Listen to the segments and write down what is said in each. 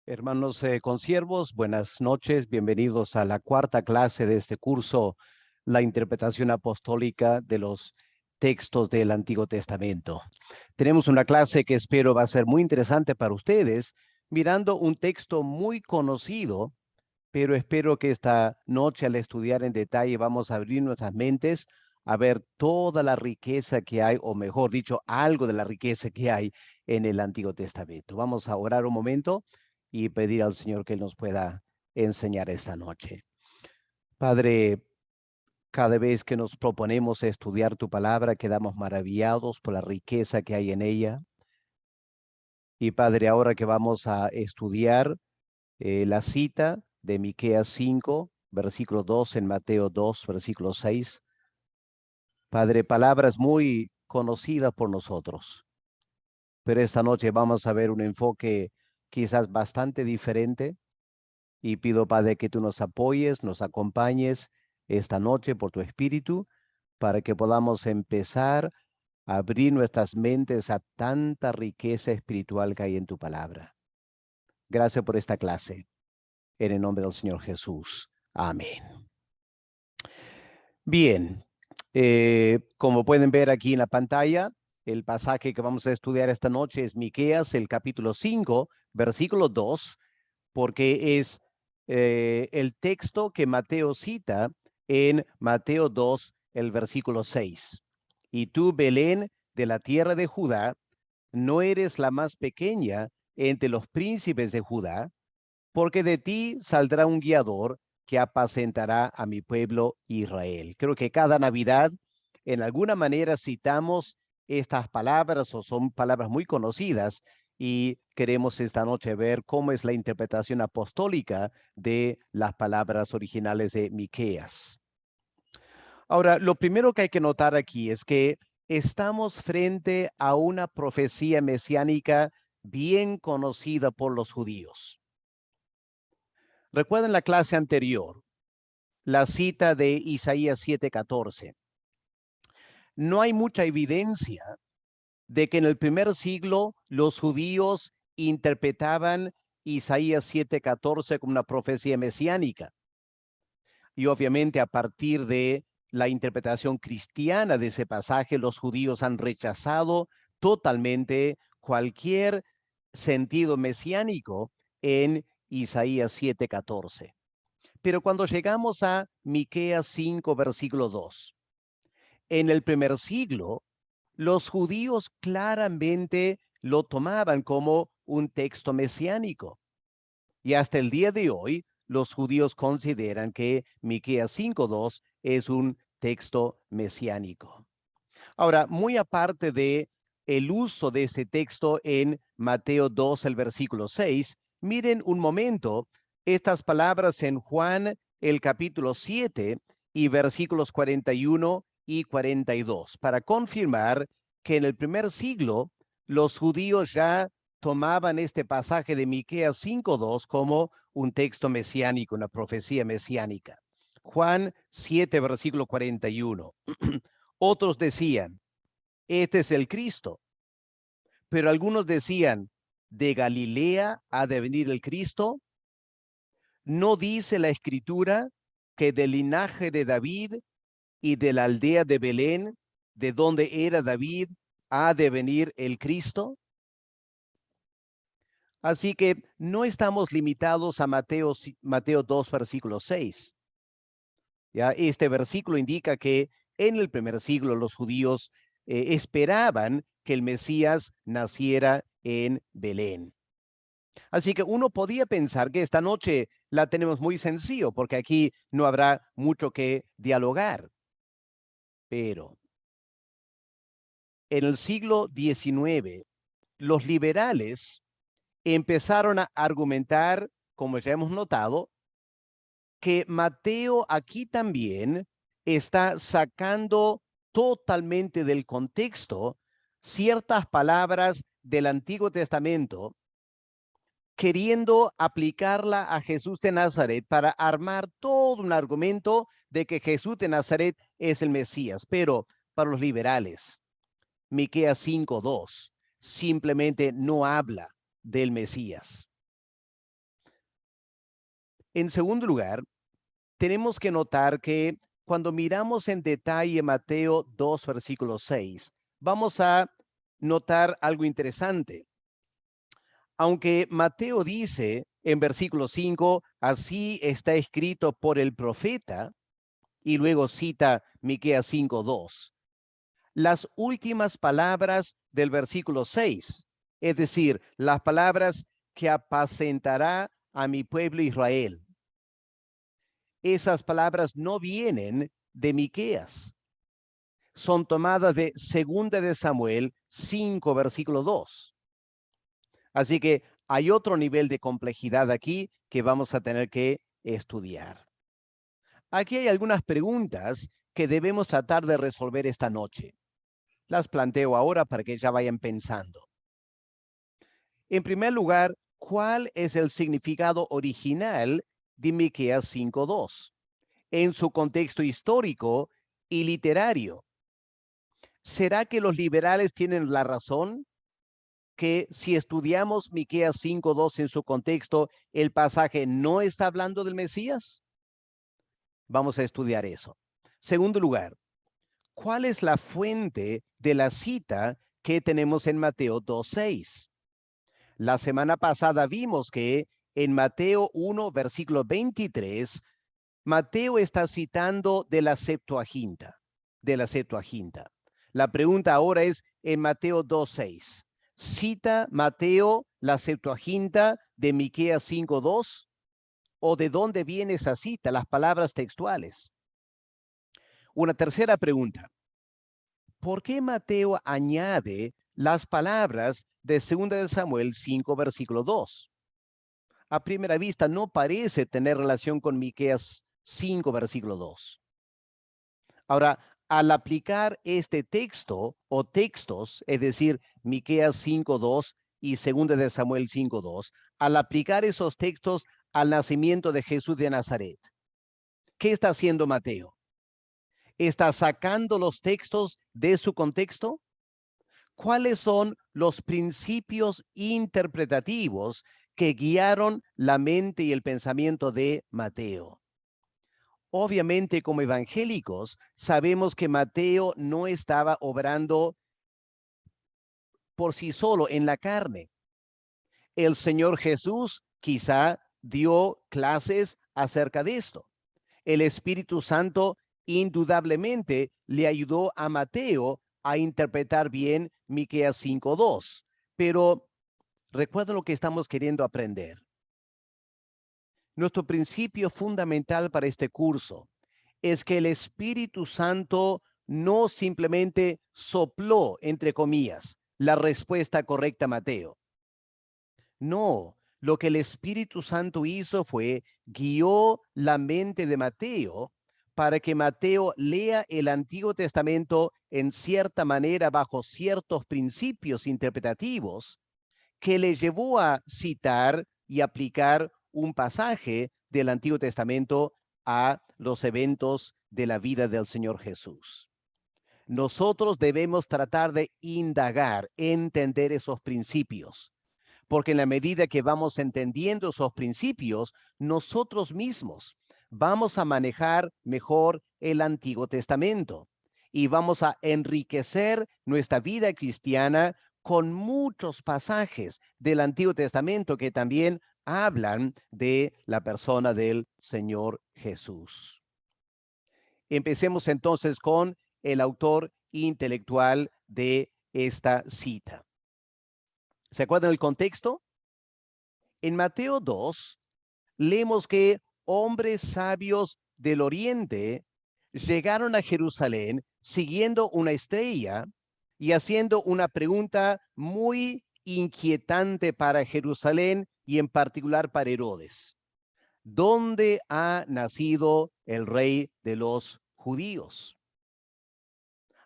Hermanos consiervos, buenas noches, bienvenidos a la cuarta clase de este curso, la interpretación apostólica de los textos del Antiguo Testamento. Tenemos una clase que espero va a ser muy interesante para ustedes, mirando un texto muy conocido, pero espero que esta noche al estudiar en detalle vamos a abrir nuestras mentes a ver toda la riqueza que hay, o mejor dicho, algo de la riqueza que hay en el Antiguo Testamento. Vamos a orar un momento y pedir al Señor que Él nos pueda enseñar esta noche. Padre, cada vez que nos proponemos estudiar tu palabra, quedamos maravillados por la riqueza que hay en ella. Y Padre, ahora que vamos a estudiar la cita de Miqueas 5, versículo 2 en Mateo 2, versículo 6, Padre, palabras muy conocidas por nosotros, pero esta noche vamos a ver un enfoque quizás bastante diferente. Y pido, Padre, que tú nos apoyes, nos acompañes esta noche por tu espíritu, para que podamos empezar a abrir nuestras mentes a tanta riqueza espiritual que hay en tu palabra. Gracias por esta clase. En el nombre del Señor Jesús. Amén. Bien, como pueden ver aquí en la pantalla, el pasaje que vamos a estudiar esta noche es Miqueas, el capítulo 5, versículo 2, porque es el texto que Mateo cita en Mateo 2, el versículo 6. Y tú, Belén, de la tierra de Judá, no eres la más pequeña entre los príncipes de Judá, porque de ti saldrá un guiador que apacentará a mi pueblo Israel. Creo que cada Navidad, en alguna manera, citamos estas palabras o son palabras muy conocidas y queremos esta noche ver cómo es la interpretación apostólica de las palabras originales de Miqueas. Ahora, lo primero que hay que notar aquí es que estamos frente a una profecía mesiánica bien conocida por los judíos. Recuerden la clase anterior, la cita de Isaías 7:14. No hay mucha evidencia de que en el primer siglo los judíos interpretaban Isaías 7:14 como una profecía mesiánica. Y obviamente a partir de la interpretación cristiana de ese pasaje, los judíos han rechazado totalmente cualquier sentido mesiánico en Isaías 7:14. Pero cuando llegamos a Miqueas 5, versículo 2, en el primer siglo, los judíos claramente lo tomaban como un texto mesiánico. Y hasta el día de hoy, los judíos consideran que Miqueas 5:2 es un texto mesiánico. Ahora, muy aparte de el uso de este texto en Mateo 2, el versículo 6, miren un momento estas palabras en Juan, el capítulo 7 y versículos 41 y 42, para confirmar que en el primer siglo los judíos ya tomaban este pasaje de Miqueas 5:2 como un texto mesiánico, una profecía mesiánica. Juan 7, versículo 41. Otros decían, este es el Cristo. Pero algunos decían, ¿de Galilea ha de venir el Cristo? ¿No dice la Escritura que del linaje de David y de la aldea de Belén, de donde era David, ha de venir el Cristo? Así que no estamos limitados a Mateo 2, versículo 6. ¿Ya? Este versículo indica que en el primer siglo los judíos esperaban que el Mesías naciera en Belén. Así que uno podía pensar que esta noche la tenemos muy sencillo, porque aquí no habrá mucho que dialogar. Pero en el siglo XIX, los liberales empezaron a argumentar, como ya hemos notado, que Mateo aquí también está sacando totalmente del contexto ciertas palabras del Antiguo Testamento, queriendo aplicarla a Jesús de Nazaret para armar todo un argumento de que Jesús de Nazaret es el Mesías. Pero para los liberales, Miqueas 5:2 simplemente no habla del Mesías. En segundo lugar, tenemos que notar que cuando miramos en detalle Mateo 2, versículo 6, vamos a notar algo interesante. Aunque Mateo dice en versículo 5, así está escrito por el profeta, y luego cita Miqueas 5:2. Las últimas palabras del versículo 6, es decir, las palabras que apacentará a mi pueblo Israel. Esas palabras no vienen de Miqueas, son tomadas de 2 de Samuel 5, versículo 2. Así que hay otro nivel de complejidad aquí que vamos a tener que estudiar. Aquí hay algunas preguntas que debemos tratar de resolver esta noche. Las planteo ahora para que ya vayan pensando. En primer lugar, ¿cuál es el significado original de Miqueas 5:2 en su contexto histórico y literario? ¿Será que los liberales tienen la razón? Que si estudiamos Miqueas 5:2 en su contexto, el pasaje no está hablando del Mesías. Vamos a estudiar eso. Segundo lugar, ¿cuál es la fuente de la cita que tenemos en Mateo 2:6? La semana pasada vimos que en Mateo 1, versículo 23, Mateo está citando de la Septuaginta, de la Septuaginta. La pregunta ahora es en Mateo 2:6. ¿Cita Mateo la Septuaginta de Miqueas 5:2? ¿O de dónde viene esa cita, las palabras textuales? Una tercera pregunta. ¿Por qué Mateo añade las palabras de 2 de Samuel 5, versículo 2? A primera vista no parece tener relación con Miqueas 5, versículo 2. Ahora, al aplicar este texto o textos, es decir, Miqueas 5:2 y 2 de Samuel 5:2, al aplicar esos textos al nacimiento de Jesús de Nazaret, ¿qué está haciendo Mateo? ¿Está sacando los textos de su contexto? ¿Cuáles son los principios interpretativos que guiaron la mente y el pensamiento de Mateo? Obviamente, como evangélicos, sabemos que Mateo no estaba obrando por sí solo en la carne. El Señor Jesús quizá dio clases acerca de esto. El Espíritu Santo indudablemente le ayudó a Mateo a interpretar bien Miqueas 5:2. Pero recuerda lo que estamos queriendo aprender. Nuestro principio fundamental para este curso es que el Espíritu Santo no simplemente sopló, entre comillas, la respuesta correcta a Mateo. No, lo que el Espíritu Santo hizo fue guió la mente de Mateo para que Mateo lea el Antiguo Testamento en cierta manera bajo ciertos principios interpretativos que le llevó a citar y aplicar un pasaje del Antiguo Testamento a los eventos de la vida del Señor Jesús. Nosotros debemos tratar de indagar, entender esos principios, porque en la medida que vamos entendiendo esos principios, nosotros mismos vamos a manejar mejor el Antiguo Testamento y vamos a enriquecer nuestra vida cristiana con muchos pasajes del Antiguo Testamento que también hablan de la persona del Señor Jesús. Empecemos entonces con el autor intelectual de esta cita. ¿Se acuerdan el contexto? En Mateo 2, leemos que hombres sabios del oriente llegaron a Jerusalén siguiendo una estrella y haciendo una pregunta muy inquietante para Jerusalén y en particular para Herodes. ¿Dónde ha nacido el rey de los judíos?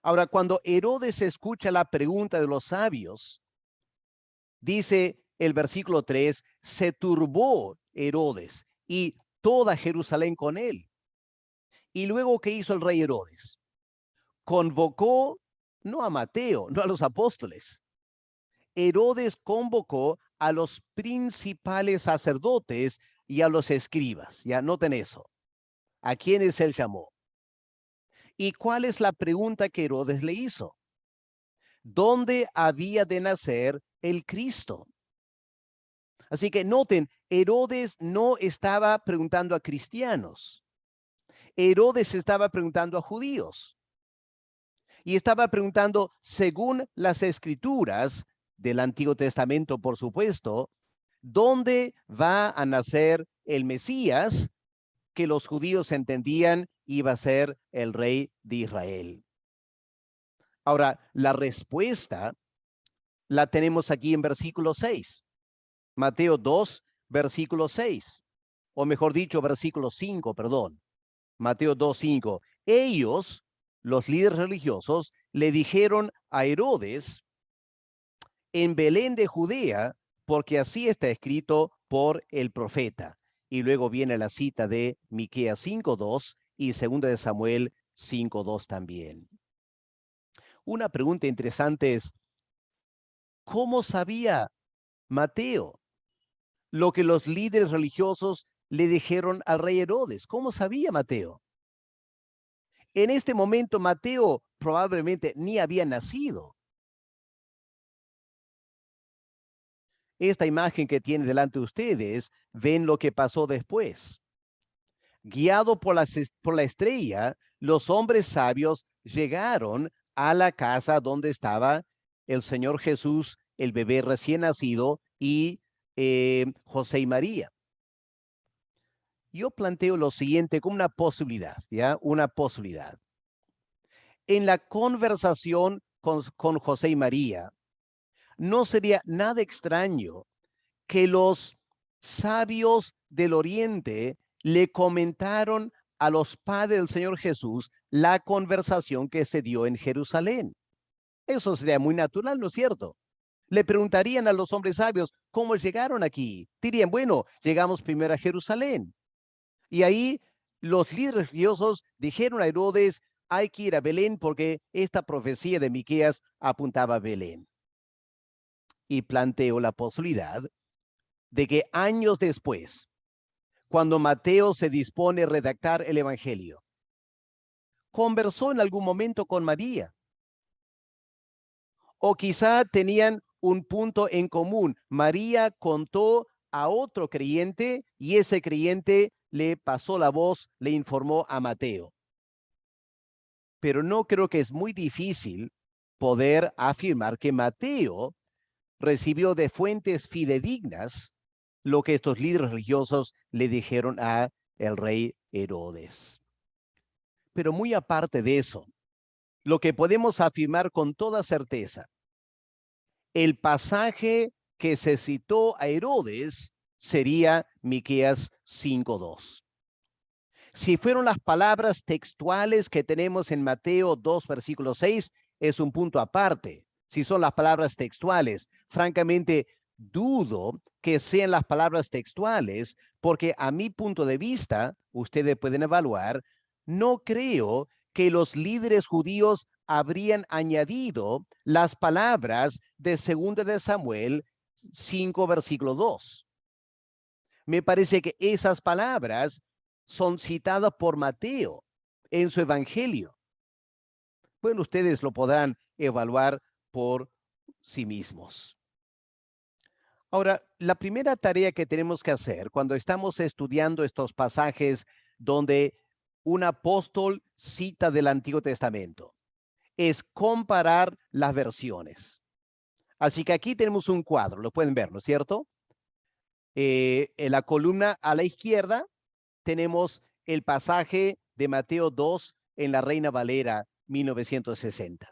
Ahora, cuando Herodes escucha la pregunta de los sabios, dice el versículo 3, se turbó Herodes y toda Jerusalén con él. Y luego, ¿qué hizo el rey Herodes? Convocó no a Mateo, no a los apóstoles. Herodes convocó a los principales sacerdotes, y a los escribas. Ya noten eso. ¿A quiénes él llamó? ¿Y cuál es la pregunta que Herodes le hizo? ¿Dónde había de nacer el Cristo? Así que noten, Herodes no estaba preguntando a cristianos. Herodes estaba preguntando a judíos. Y estaba preguntando, según las escrituras del Antiguo Testamento, por supuesto, ¿dónde va a nacer el Mesías que los judíos entendían iba a ser el rey de Israel? Ahora, la respuesta la tenemos aquí en versículo 6. Mateo 2, versículo 6. O mejor dicho, versículo 5, perdón. Mateo 2, 5. Ellos, los líderes religiosos, le dijeron a Herodes en Belén de Judea, porque así está escrito por el profeta. Y luego viene la cita de Miqueas 5:2 y 2 de Samuel 5:2 también. Una pregunta interesante es, ¿cómo sabía Mateo lo que los líderes religiosos le dijeron al rey Herodes? ¿Cómo sabía Mateo? En este momento Mateo probablemente ni había nacido. Esta imagen que tiene delante de ustedes, ven lo que pasó después. Guiado por la estrella, los hombres sabios llegaron a la casa donde estaba el Señor Jesús, el bebé recién nacido, y José y María. Yo planteo lo siguiente como una posibilidad, ¿ya? Una posibilidad. En la conversación con José y María, no sería nada extraño que los sabios del Oriente le comentaron a los padres del Señor Jesús la conversación que se dio en Jerusalén. Eso sería muy natural, ¿no es cierto? Le preguntarían a los hombres sabios, ¿cómo llegaron aquí? Dirían, bueno, llegamos primero a Jerusalén. Y ahí los líderes religiosos dijeron a Herodes, hay que ir a Belén porque esta profecía de Miqueas apuntaba a Belén. Y planteó la posibilidad de que años después, cuando Mateo se dispone a redactar el Evangelio, conversó en algún momento con María, o quizá tenían un punto en común. María contó a otro creyente y ese creyente le pasó la voz, le informó a Mateo. Pero no creo que es muy difícil poder afirmar que Mateo recibió de fuentes fidedignas lo que estos líderes religiosos le dijeron a el rey Herodes. Pero muy aparte de eso, lo que podemos afirmar con toda certeza, el pasaje que se citó a Herodes sería Miqueas 5:2. Si fueron las palabras textuales que tenemos en Mateo 2, versículo 6, es un punto aparte. Si son las palabras textuales, francamente, dudo que sean las palabras textuales, porque a mi punto de vista, ustedes pueden evaluar, no creo que los líderes judíos habrían añadido las palabras de 2 de Samuel 5, versículo 2. Me parece que esas palabras son citadas por Mateo en su evangelio. Bueno, ustedes lo podrán evaluar por sí mismos. Ahora, la primera tarea que tenemos que hacer cuando estamos estudiando estos pasajes donde un apóstol cita del Antiguo Testamento es comparar las versiones. Así que aquí tenemos un cuadro, lo pueden ver, ¿no es cierto? En la columna a la izquierda tenemos el pasaje de Mateo 2 en la Reina Valera 1960.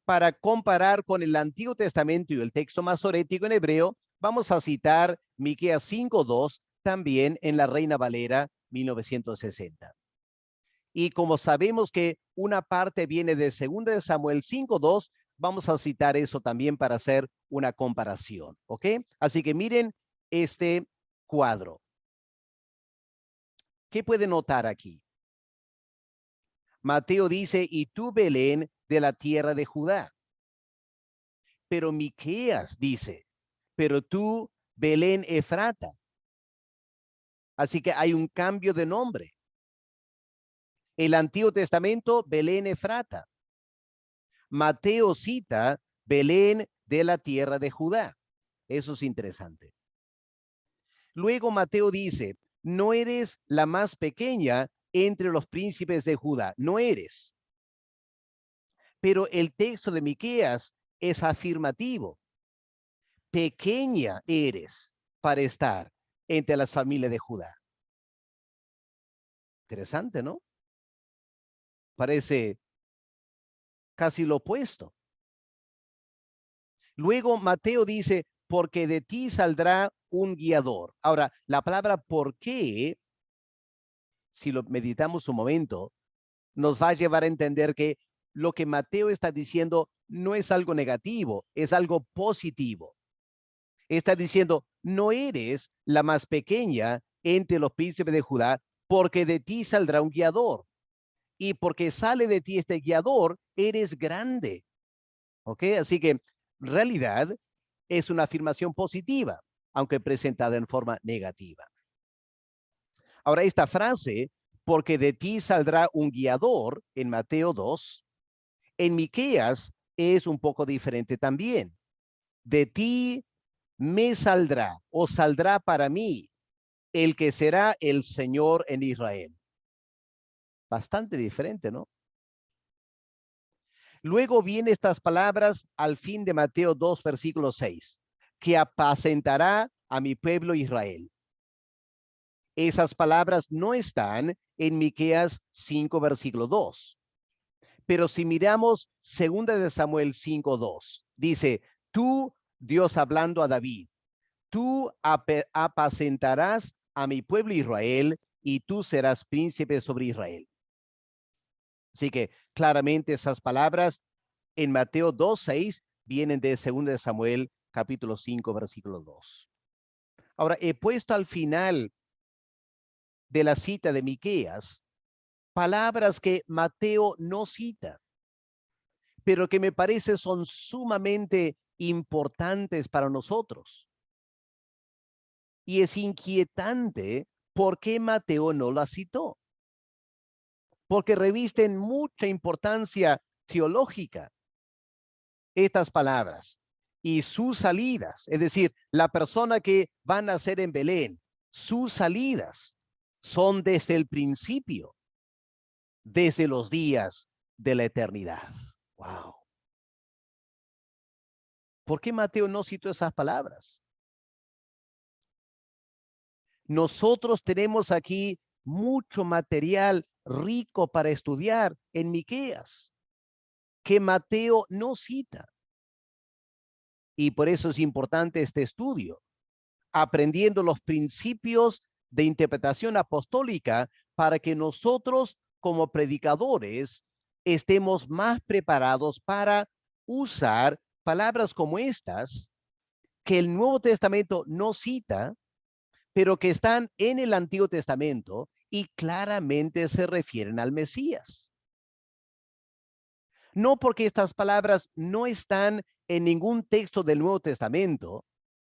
Para comparar con el Antiguo Testamento y el texto masorético en hebreo, vamos a citar Miqueas 5:2 también en la Reina Valera 1960. Y como sabemos que una parte viene de 2 de Samuel 5:2, vamos a citar eso también para hacer una comparación, ¿ok? Así que miren este cuadro. ¿Qué puede notar aquí? Mateo dice, y tú, Belén, de la tierra de Judá. Pero Miqueas dice, pero tú, Belén Efrata, Así que hay un cambio de nombre. El Antiguo Testamento, Belén Efrata. Mateo cita Belén de la tierra de Judá. Eso es interesante. Luego Mateo dice, no eres la más pequeña entre los príncipes de Judá, no eres. Pero el texto de Miqueas es afirmativo. Pequeña eres para estar entre las familias de Judá. Interesante, ¿no? Parece casi lo opuesto. Luego Mateo dice, porque de ti saldrá un guiador. Ahora, la palabra por qué, si lo meditamos un momento, nos va a llevar a entender que lo que Mateo está diciendo no es algo negativo, es algo positivo. Está diciendo, no eres la más pequeña entre los príncipes de Judá, porque de ti saldrá un guiador. Y porque sale de ti este guiador, eres grande. ¿Ok? Así que, en realidad, es una afirmación positiva, aunque presentada en forma negativa. Ahora, esta frase, porque de ti saldrá un guiador, en Mateo 2, en Miqueas es un poco diferente también. De ti me saldrá o saldrá para mí el que será el Señor en Israel. Bastante diferente, ¿no? Luego vienen estas palabras al fin de Mateo 2, versículo 6, que apacentará a mi pueblo Israel. Esas palabras no están en Miqueas 5, versículo 2. Pero si miramos 2 de Samuel 5, 2, dice, tú, Dios hablando a David, tú apacentarás a mi pueblo Israel y tú serás príncipe sobre Israel. Así que claramente esas palabras en Mateo 2:6 vienen de 2 de Samuel capítulo 5 versículo 2. Ahora he puesto al final de la cita de Miqueas palabras que Mateo no cita, pero que me parece son sumamente importantes para nosotros. Y es inquietante por qué Mateo no las citó, porque revisten mucha importancia teológica estas palabras y sus salidas, es decir, la persona que va a nacer en Belén, sus salidas son desde el principio, desde los días de la eternidad. Wow. ¿Por qué Mateo no citó esas palabras? Nosotros tenemos aquí mucho material rico para estudiar en Miqueas que Mateo no cita. Y por eso es importante este estudio, aprendiendo los principios de interpretación apostólica para que nosotros como predicadores estemos más preparados para usar palabras como estas que el Nuevo Testamento no cita, pero que están en el Antiguo Testamento y claramente se refieren al Mesías. No porque estas palabras no están en ningún texto del Nuevo Testamento,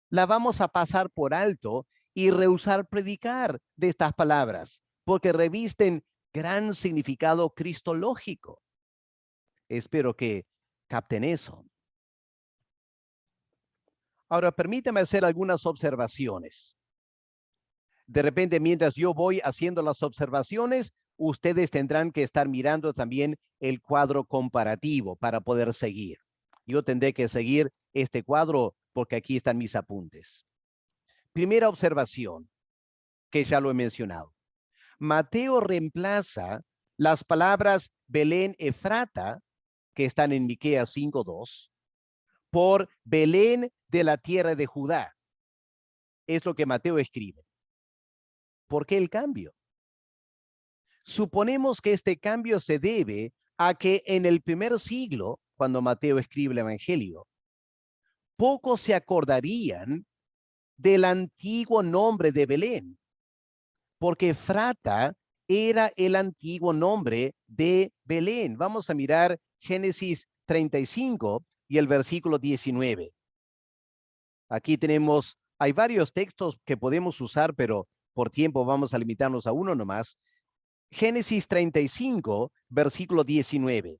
la vamos a pasar por alto y rehusar predicar de estas palabras, porque revisten gran significado cristológico. Espero que capten eso. Ahora, permítame hacer algunas observaciones. De repente, mientras yo voy haciendo las observaciones, ustedes tendrán que estar mirando también el cuadro comparativo para poder seguir. Yo tendré que seguir este cuadro porque aquí están mis apuntes. Primera observación, que ya lo he mencionado. Mateo reemplaza las palabras Belén Efrata, que están en Miqueas 5:2, por Belén de la tierra de Judá. Es lo que Mateo escribe. ¿Por qué el cambio? Suponemos que este cambio se debe a que en el primer siglo, cuando Mateo escribe el Evangelio, pocos se acordarían del antiguo nombre de Belén, porque Efrata era el antiguo nombre de Belén. Vamos a mirar Génesis 35 y el versículo 19. Aquí tenemos, hay varios textos que podemos usar, pero por tiempo vamos a limitarnos a uno nomás. Génesis 35, versículo 19.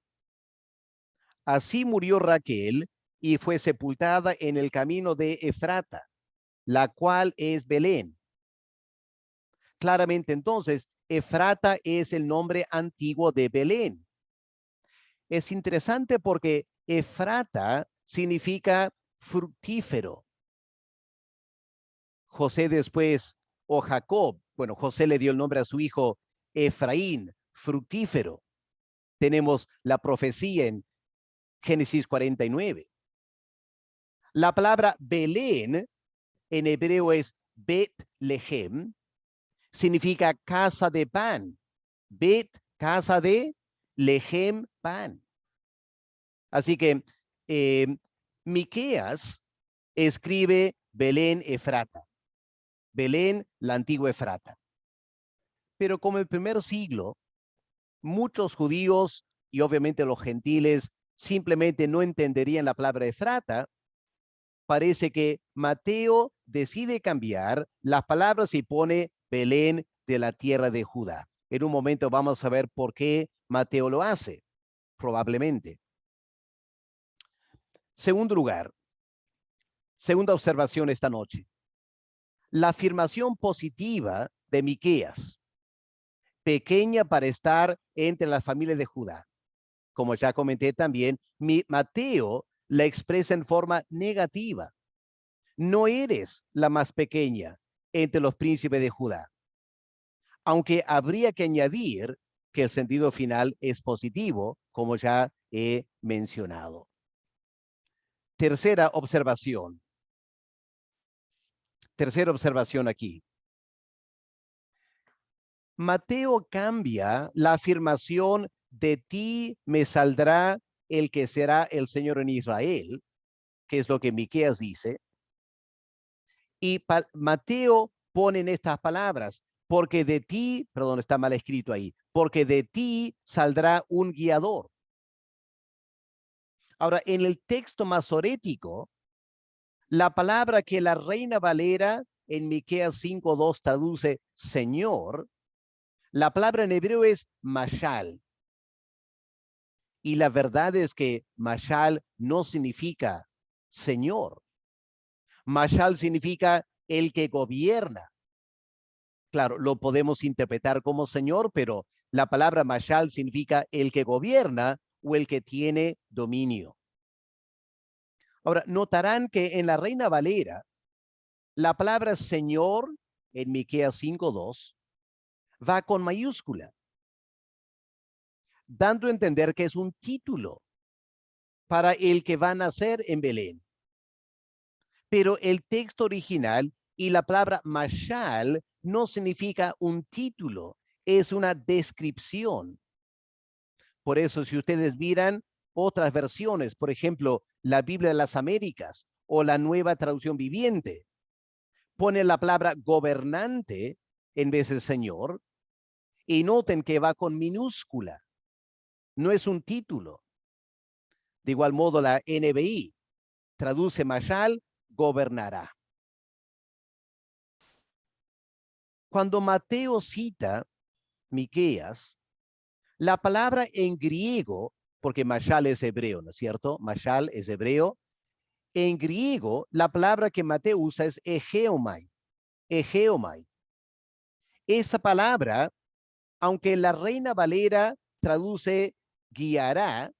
Así murió Raquel y fue sepultada en el camino de Efrata, la cual es Belén. Claramente entonces, Efrata es el nombre antiguo de Belén. Es interesante porque Efrata significa fructífero. José después, o Jacob, bueno, José le dio el nombre a su hijo Efraín, fructífero. Tenemos la profecía en Génesis 49. La palabra Belén en hebreo es Bet-Lehem, significa casa de pan. Bet, casa de, Lehem, pan. Así que Miqueas escribe Belén Efrata. Belén, la antigua Efrata. Pero como el primer siglo, muchos judíos y obviamente los gentiles simplemente no entenderían la palabra Efrata, parece que Mateo decide cambiar las palabras y pone Belén de la tierra de Judá. En un momento vamos a ver por qué Mateo lo hace, probablemente. Segundo lugar, segunda observación esta noche. La afirmación positiva de Miqueas, pequeña para estar entre las familias de Judá. Como ya comenté también, Mateo la expresa en forma negativa. No eres la más pequeña entre los príncipes de Judá. Aunque habría que añadir que el sentido final es positivo, como ya he mencionado. Tercera observación. Tercera observación aquí. Mateo cambia la afirmación de ti me saldrá el que será el Señor en Israel, que es lo que Miqueas dice. Y Mateo pone en estas palabras, porque de ti, perdón, está mal escrito ahí, porque de ti saldrá un guiador. Ahora, en el texto masorético, la palabra que la Reina Valera en Miqueas 5:2 traduce Señor, la palabra en hebreo es mashal. Y la verdad es que mashal no significa Señor. Mashal significa el que gobierna. Claro, lo podemos interpretar como Señor, pero la palabra mashal significa el que gobierna o el que tiene dominio. Ahora, notarán que en la Reina Valera, la palabra Señor en Miqueas 5:2 va con mayúscula, dando a entender que es un título para el que va a nacer en Belén. Pero el texto original y la palabra mashal no significa un título, es una descripción. Por eso, si ustedes miran otras versiones, por ejemplo, la Biblia de las Américas o la Nueva Traducción Viviente, pone la palabra gobernante en vez de Señor, y noten que va con minúscula, no es un título. De igual modo, la NBI traduce mashal, gobernará. Cuando Mateo cita Miqueas, la palabra en griego, porque mashal es hebreo, ¿no es cierto? Mashal es hebreo. En griego, la palabra que Mateo usa es egeomai. Egeomai. Esta palabra, aunque la Reina Valera traduce guiará,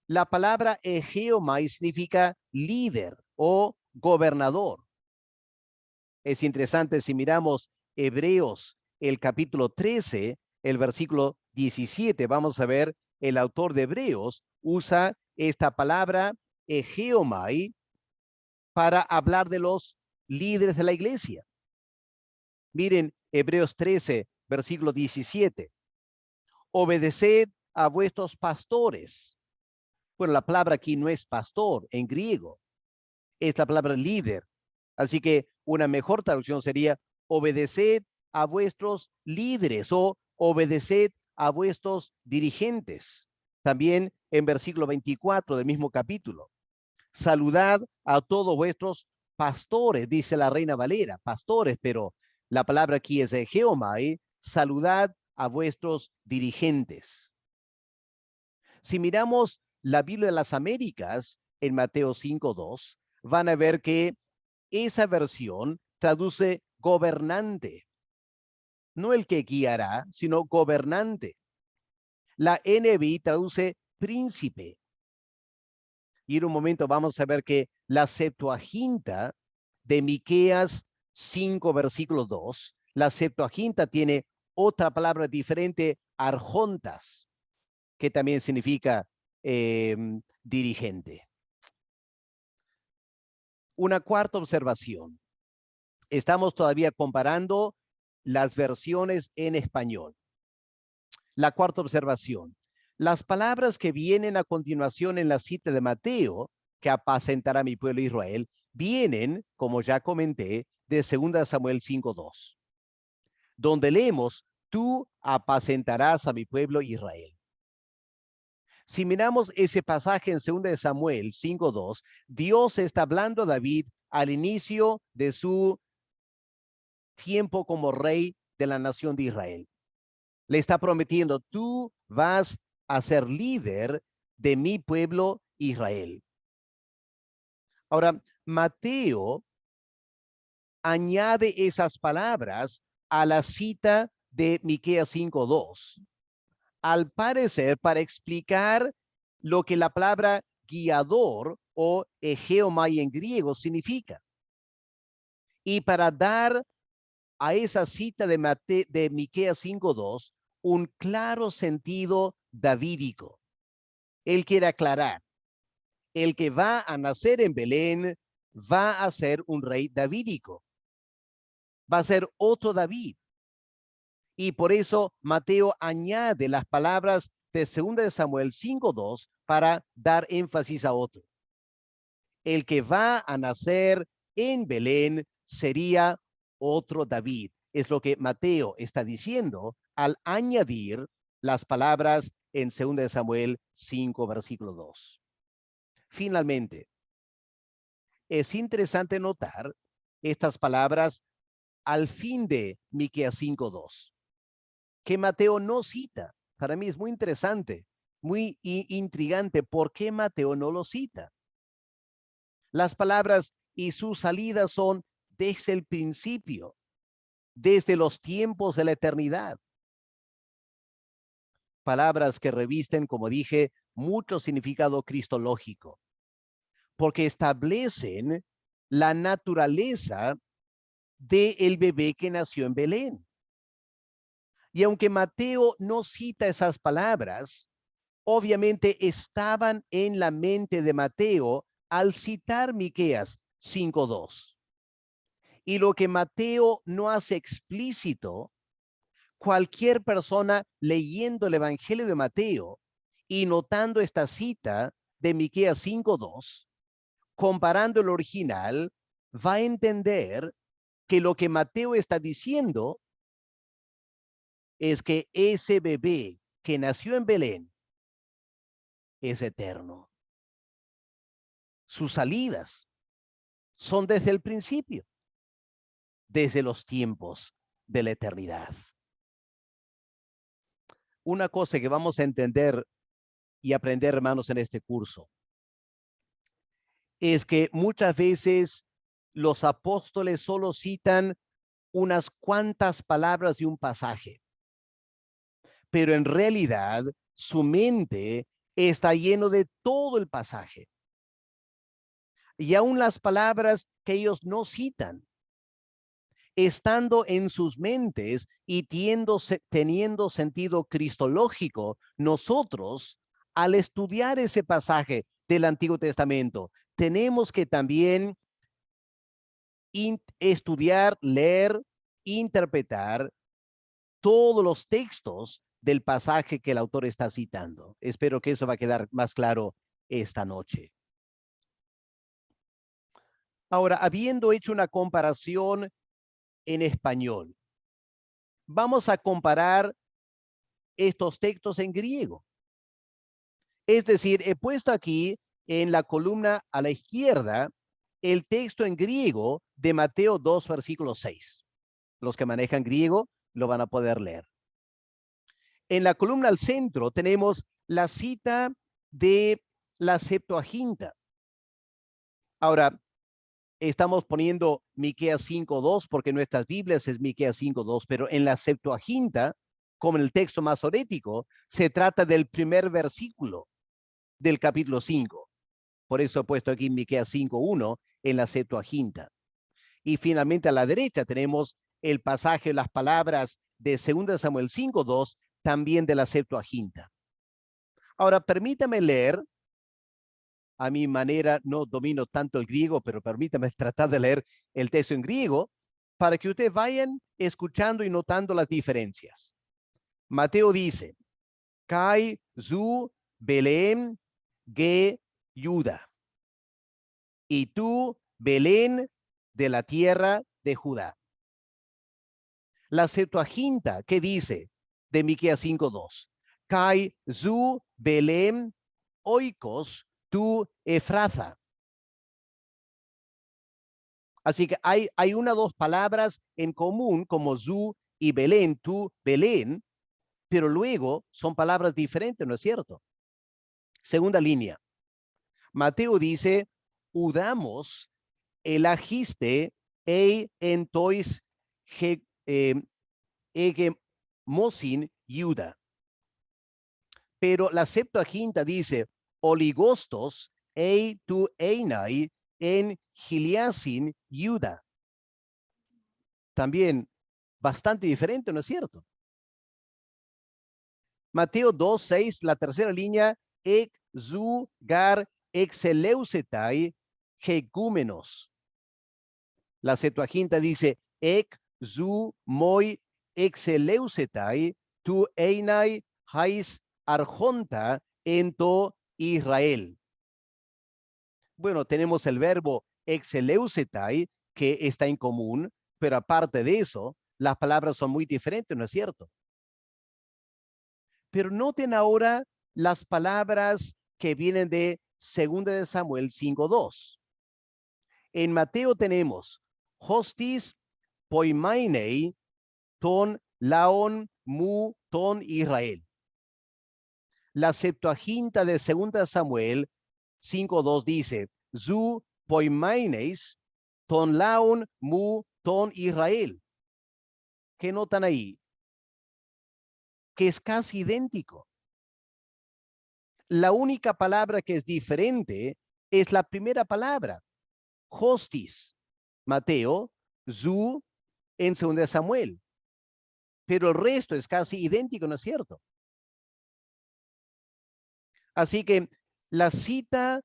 la palabra egeomai significa líder o gobernador. Es interesante si miramos Hebreos, el capítulo 13, el versículo 17, vamos a ver, el autor de Hebreos usa esta palabra egeomai para hablar de los líderes de la iglesia. Miren Hebreos 13, versículo 17. Obedeced a vuestros pastores. Bueno, la palabra aquí no es pastor en griego, es la palabra líder. Así que una mejor traducción sería obedeced a vuestros líderes o obedeced a vuestros dirigentes. También en versículo 24 del mismo capítulo. Saludad a todos vuestros pastores, dice la Reina Valera, pastores, pero La palabra aquí es geomai, saludad a vuestros dirigentes. Si miramos la Biblia de las Américas en Mateo 5:2, van a ver que esa versión traduce gobernante. No el que guiará, sino gobernante. La NBI traduce príncipe. Y en un momento vamos a ver que la Septuaginta de Miqueas 5, versículo 2, la Septuaginta tiene otra palabra diferente, arjontas, que también significa dirigente. Una cuarta observación. Estamos todavía comparando las versiones en español. La cuarta observación. Las palabras que vienen a continuación en la cita de Mateo, que apacentará mi pueblo Israel, vienen, como ya comenté, de 2 Samuel 5:2, donde leemos, tú apacentarás a mi pueblo Israel. Si miramos ese pasaje en 2 Samuel 5:2, Dios está hablando a David al inicio de su tiempo como rey de la nación de Israel. Le está prometiendo, tú vas a ser líder de mi pueblo Israel. Ahora, Mateo añade esas palabras a la cita de Miqueas 5:2, al parecer para explicar lo que la palabra guiador o egeomai en griego significa. Y para dar a esa cita de Miqueas 5:2 un claro sentido davídico. Él quiere aclarar, el que va a nacer en Belén va a ser un rey davídico. Va a ser otro David. Y por eso Mateo añade las palabras de 2 Samuel 5:2 para dar énfasis a otro. El que va a nacer en Belén sería otro David. Es lo que Mateo está diciendo al añadir las palabras en 2 Samuel 5, versículo 2. Finalmente, es interesante notar estas palabras al fin de Miqueas 5:2, que Mateo no cita. Para mí es muy interesante, muy intrigante. ¿Por qué Mateo no lo cita? Las palabras y sus salidas son desde el principio, desde los tiempos de la eternidad. Palabras que revisten, como dije, mucho significado cristológico, porque establecen la naturaleza del bebé que nació en Belén. Y aunque Mateo no cita esas palabras, obviamente estaban en la mente de Mateo al citar Miqueas 5:2. Y lo que Mateo no hace explícito, cualquier persona leyendo el Evangelio de Mateo y notando esta cita de Miqueas 5:2, comparando el original, va a entender que lo que Mateo está diciendo es que ese bebé que nació en Belén es eterno. Sus salidas son desde el principio, desde los tiempos de la eternidad. Una cosa que vamos a entender y aprender, hermanos, en este curso, es que muchas veces los apóstoles solo citan unas cuantas palabras de un pasaje, pero en realidad su mente está lleno de todo el pasaje. Y aún las palabras que ellos no citan, estando en sus mentes y teniendo sentido cristológico, nosotros, al estudiar ese pasaje del Antiguo Testamento, tenemos que también estudiar, leer, interpretar todos los textos del pasaje que el autor está citando. Espero que eso va a quedar más claro esta noche. Ahora, habiendo hecho una comparación en español, vamos a comparar estos textos en griego. Es decir, he puesto aquí en la columna a la izquierda el texto en griego de Mateo 2, versículo 6. Los que manejan griego lo van a poder leer. En la columna al centro tenemos la cita de la Septuaginta. Ahora, estamos poniendo Miqueas 5:2 porque en nuestras Biblias es Miqueas 5:2, pero en la Septuaginta, como en el texto masorético, se trata del primer versículo del capítulo 5. Por eso he puesto aquí Miqueas 5:1 en la Septuaginta. Y finalmente a la derecha tenemos el pasaje, las palabras de 2 Samuel 5:2, también de la Septuaginta. Ahora, permítame leer, a mi manera, no domino tanto el griego, pero permítame tratar de leer el texto en griego para que ustedes vayan escuchando y notando las diferencias. Mateo dice, Kai zu Belén ge Judá. Y tú, Belén, de la tierra de Judá. La Septuaginta, ¿qué dice? De Miqueas 5:2. Kai zu Belén oikos tu Efraza. Así que hay una o dos palabras en común como zu y Belén, tú, Belén, pero luego son palabras diferentes, ¿no es cierto? Segunda línea. Mateo dice, udamos el agiste e entois egemosin Yuda. Pero la Septuaginta dice, oligostos e tu einai en Giliasin Yuda. También bastante diferente, ¿no es cierto? Mateo 2:6, la tercera línea, ek zu gar exeleusetai hegúmenos. La Septuaginta dice, ek zu moi exeleusetai tu einai hais arjonta ento Israel. Bueno, tenemos el verbo exeleusetai que está en común, pero aparte de eso, las palabras son muy diferentes, ¿no es cierto? Pero noten ahora las palabras que vienen de 2 Samuel 5:2. En Mateo tenemos hostis poimainei ton laon mu ton Israel. La Septuaginta de 2 Samuel 5:2 dice, zu poimaineis ton laon mu ton Israel. ¿Qué notan ahí? Que es casi idéntico. La única palabra que es diferente es la primera palabra, hostis, Mateo, zu en 2 Samuel. Pero el resto es casi idéntico, ¿no es cierto? Así que la cita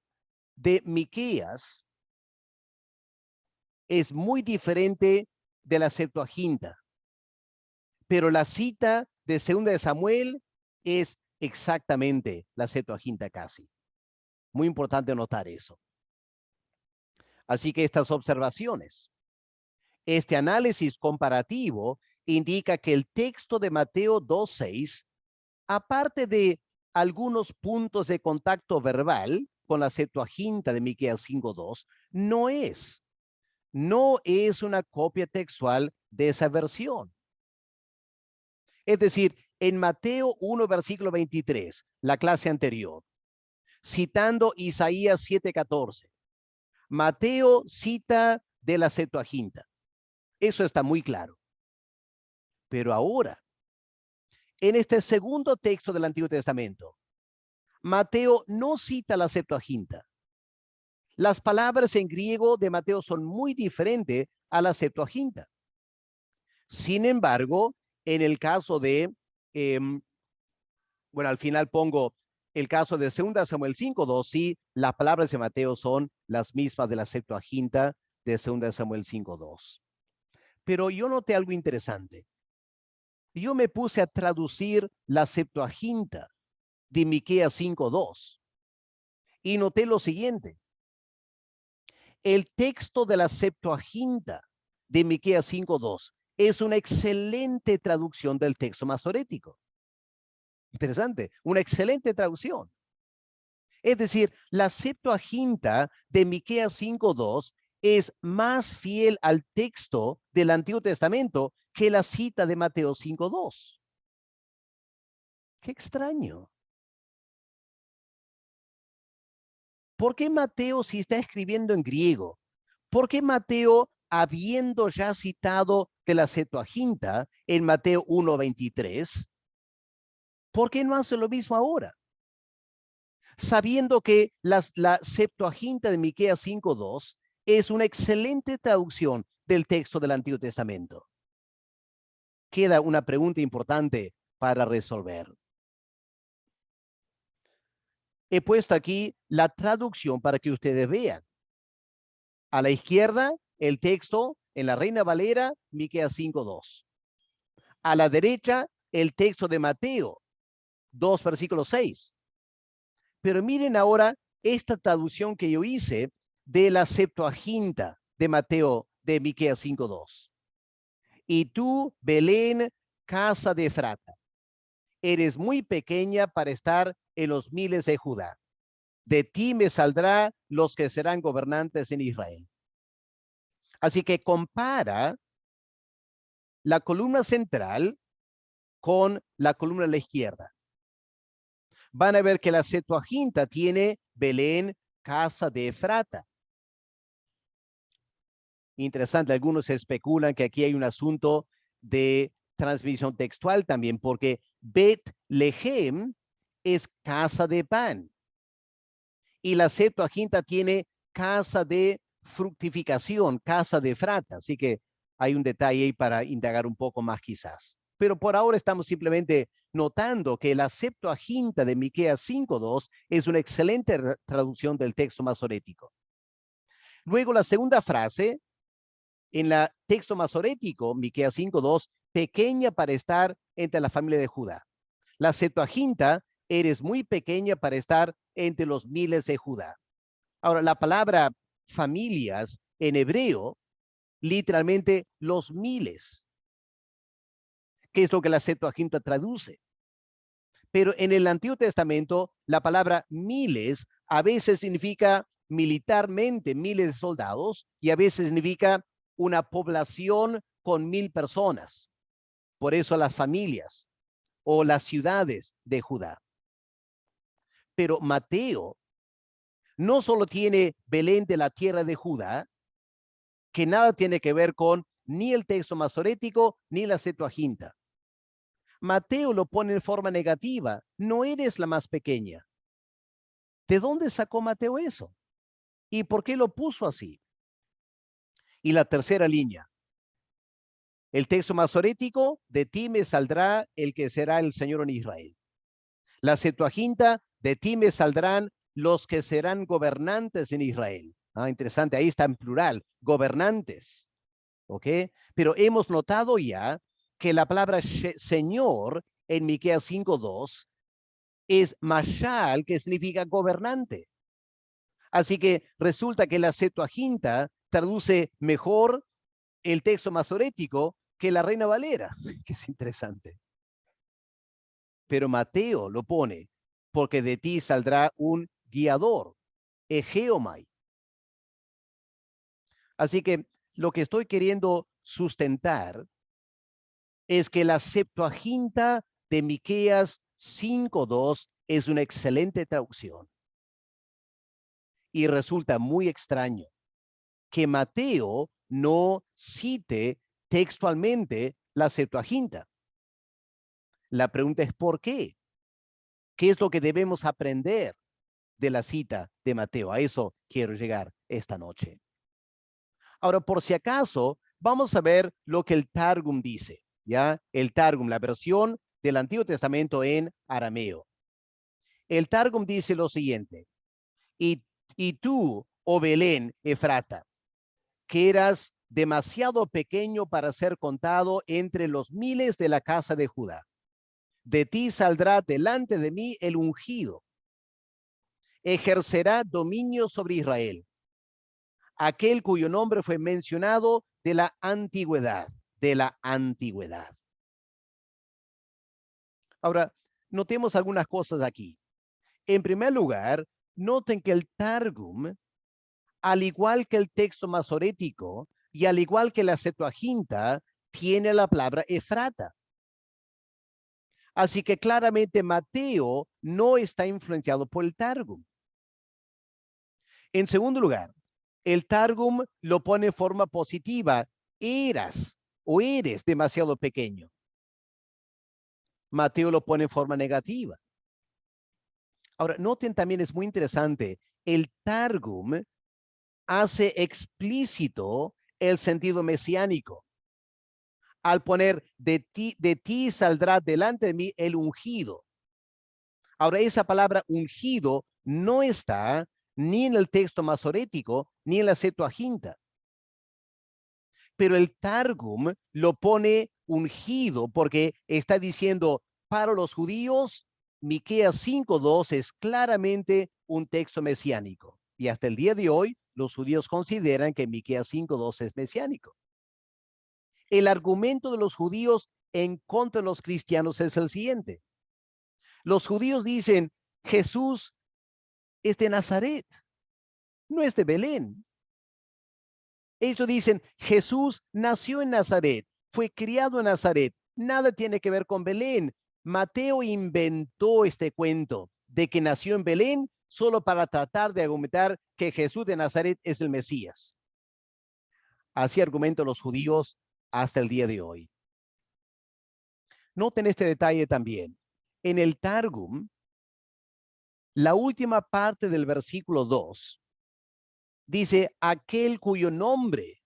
de Miqueas es muy diferente de la Septuaginta, pero la cita de 2 Samuel es exactamente la Septuaginta casi. Muy importante notar eso. Así que estas observaciones, este análisis comparativo indica que el texto de Mateo 2:6, aparte de algunos puntos de contacto verbal con la Septuaginta de Miqueas 5:2, no es una copia textual de esa versión. Es decir, en Mateo 1, versículo 23, la clase anterior, citando Isaías 7:14, Mateo cita de la Septuaginta. Eso está muy claro. Pero ahora, en este segundo texto del Antiguo Testamento, Mateo no cita la Septuaginta. Las palabras en griego de Mateo son muy diferentes a la Septuaginta. Sin embargo, en el caso de, bueno, al final pongo el caso de 2 Samuel 5:2, sí, las palabras de Mateo son las mismas de la Septuaginta de 2 Samuel 5:2. Pero yo noté algo interesante. Yo me puse a traducir la Septuaginta de Miqueas 5:2 y noté lo siguiente. El texto de la Septuaginta de Miqueas 5:2 es una excelente traducción del texto masorético. Interesante, una excelente traducción. Es decir, la Septuaginta de Miqueas 5:2 es más fiel al texto del Antiguo Testamento que la cita de Mateo 5:2. Qué extraño. ¿Por qué Mateo, si está escribiendo en griego? ¿Por qué Mateo, habiendo ya citado de la Septuaginta en Mateo 1:23, por qué no hace lo mismo ahora? Sabiendo que la Septuaginta de Miqueas 5:2 es una excelente traducción del texto del Antiguo Testamento. Queda una pregunta importante para resolver. He puesto aquí la traducción para que ustedes vean. A la izquierda, el texto en la Reina Valera, Miqueas 5:2. A la derecha, el texto de Mateo 2, versículo 6. Pero miren ahora esta traducción que yo hice de la Septuaginta de Mateo de Miqueas 5:2. Y tú, Belén, casa de Efrata, eres muy pequeña para estar en los miles de Judá. De ti me saldrá los que serán gobernantes en Israel. Así que compara la columna central con la columna a la izquierda. Van a ver que la Septuaginta tiene Belén, casa de Efrata. Interesante, algunos especulan que aquí hay un asunto de transmisión textual también, porque Bet-Lehem es casa de pan y la Septuaginta tiene casa de fructificación, casa de Efrata. Así que hay un detalle ahí para indagar un poco más quizás. Pero por ahora estamos simplemente notando que la Septuaginta de Miqueas 5:2 es una excelente traducción del texto masorético. Luego la segunda frase en el texto masorético, Miqueas 5:2, pequeña para estar entre la familia de Judá. La Septuaginta, eres muy pequeña para estar entre los miles de Judá. Ahora, la palabra familias en hebreo, literalmente los miles, que es lo que la Septuaginta traduce. Pero en el Antiguo Testamento, la palabra miles a veces significa militarmente miles de soldados y a veces significa una población con 1,000 personas. Por eso las familias o las ciudades de Judá. Pero Mateo no solo tiene Belén de la tierra de Judá, que nada tiene que ver con ni el texto masorético ni la Septuaginta. Mateo lo pone en forma negativa. No eres la más pequeña. ¿De dónde sacó Mateo eso? ¿Y por qué lo puso así? Y la tercera línea. El texto masorético, de ti me saldrá el que será el Señor en Israel. La Septuaginta, de ti me saldrán los que serán gobernantes en Israel. Interesante, ahí está en plural, gobernantes. ¿Ok? Pero hemos notado ya que la palabra Señor en Miqueas 5:2 es mashal, que significa gobernante. Así que resulta que la Septuaginta traduce mejor el texto masorético que la Reina Valera, que es interesante. Pero Mateo lo pone, porque de ti saldrá un guiador, Egeomai. Así que lo que estoy queriendo sustentar es que la Septuaginta de Miqueas 5:2 es una excelente traducción. Y resulta muy extraño que Mateo no cite textualmente la Septuaginta. La pregunta es ¿por qué? ¿Qué es lo que debemos aprender de la cita de Mateo? A eso quiero llegar esta noche. Ahora, por si acaso, vamos a ver lo que el Targum dice, ¿ya? El Targum, la versión del Antiguo Testamento en arameo. El Targum dice lo siguiente: y tú, oh Belén, Efrata, que eras demasiado pequeño para ser contado entre los miles de la casa de Judá. De ti saldrá delante de mí el ungido. Ejercerá dominio sobre Israel, aquel cuyo nombre fue mencionado de la antigüedad, de la antigüedad. Ahora, notemos algunas cosas aquí. En primer lugar, noten que el Targum al igual que el texto masorético y al igual que la Septuaginta, tiene la palabra Efrata. Así que claramente Mateo no está influenciado por el Targum. En segundo lugar, el Targum lo pone en forma positiva. Eras o eres demasiado pequeño. Mateo lo pone en forma negativa. Ahora, noten también, es muy interesante, el Targum hace explícito el sentido mesiánico. Al poner de ti saldrá delante de mí el ungido. Ahora, esa palabra ungido no está ni en el texto masorético ni en la Septuaginta. Pero el Targum lo pone ungido porque está diciendo, para los judíos, Miqueas 5:2 es claramente un texto mesiánico. Y hasta el día de hoy, los judíos consideran que Miqueas 5:2 es mesiánico. El argumento de los judíos en contra de los cristianos es el siguiente. Los judíos dicen, Jesús es de Nazaret, no es de Belén. Ellos dicen, Jesús nació en Nazaret, fue criado en Nazaret, nada tiene que ver con Belén. Mateo inventó este cuento de que nació en Belén solo para tratar de argumentar que Jesús de Nazaret es el Mesías. Así argumentan los judíos hasta el día de hoy. Noten este detalle también. En el Targum, la última parte del versículo 2 dice aquel cuyo nombre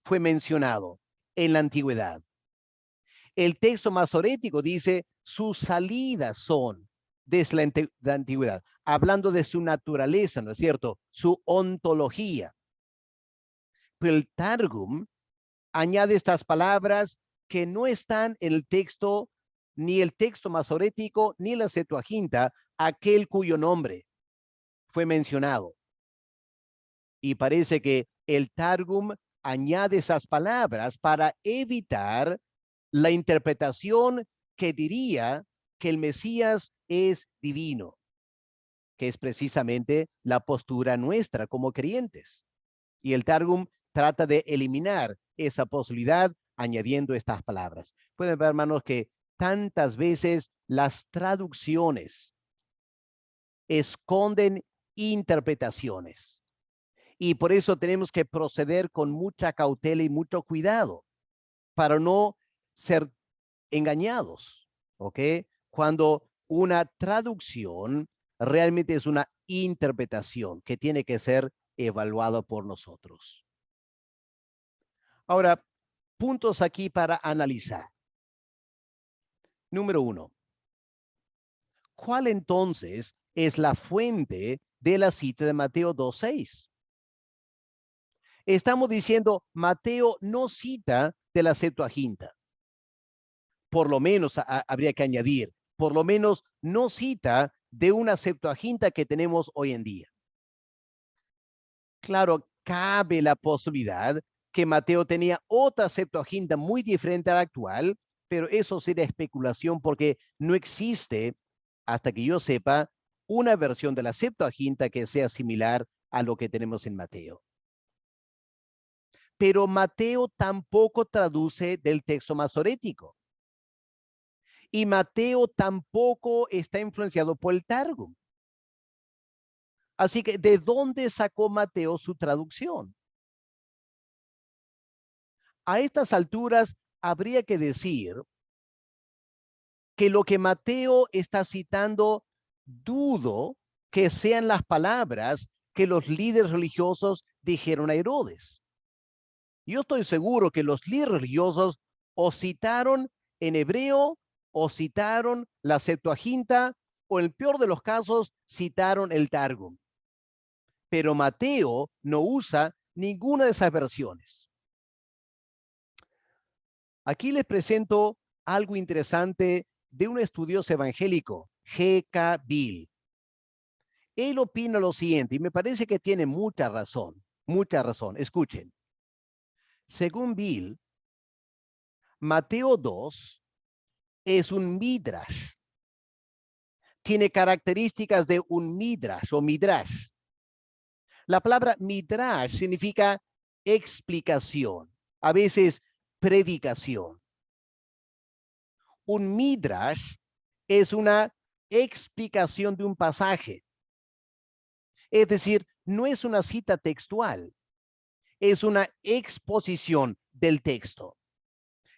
fue mencionado en la antigüedad. El texto masorético dice sus salidas son desde la antigüedad, hablando de su naturaleza, ¿no es cierto? Su ontología. Pero el Targum añade estas palabras que no están en el texto, ni el texto masorético, ni la Septuaginta, aquel cuyo nombre fue mencionado. Y parece que el Targum añade esas palabras para evitar la interpretación que diría que el Mesías es divino, que es precisamente la postura nuestra como creyentes. Y el Targum trata de eliminar esa posibilidad añadiendo estas palabras. Pueden ver, hermanos, que tantas veces las traducciones esconden interpretaciones. Y por eso tenemos que proceder con mucha cautela y mucho cuidado para no ser engañados, ¿ok? Cuando una traducción realmente es una interpretación que tiene que ser evaluada por nosotros. Ahora, puntos aquí para analizar. Número 1. ¿Cuál entonces es la fuente de la cita de Mateo 2:6? Estamos diciendo, Mateo no cita de la Septuaginta. Por lo menos habría que añadir, por lo menos no cita de una Septuaginta que tenemos hoy en día. Claro, cabe la posibilidad que Mateo tenía otra Septuaginta muy diferente a la actual, pero eso sería especulación porque no existe, hasta que yo sepa, una versión de la Septuaginta que sea similar a lo que tenemos en Mateo. Pero Mateo tampoco traduce del texto masorético. Y Mateo tampoco está influenciado por el Targum. Así que, ¿de dónde sacó Mateo su traducción? A estas alturas, habría que decir que lo que Mateo está citando, dudo que sean las palabras que los líderes religiosos dijeron a Herodes. Yo estoy seguro que los líderes religiosos o citaron en hebreo o citaron la Septuaginta o en el peor de los casos citaron el Targum. Pero Mateo no usa ninguna de esas versiones. Aquí les presento algo interesante de un estudioso evangélico, G.K. Beale. Él opina lo siguiente, y me parece que tiene mucha razón, mucha razón. Escuchen. Según Beale, Mateo 2 es un midrash. Tiene características de un midrash o midrash. La palabra midrash significa explicación, a veces predicación. Un midrash es una explicación de un pasaje. Es decir, no es una cita textual, es una exposición del texto,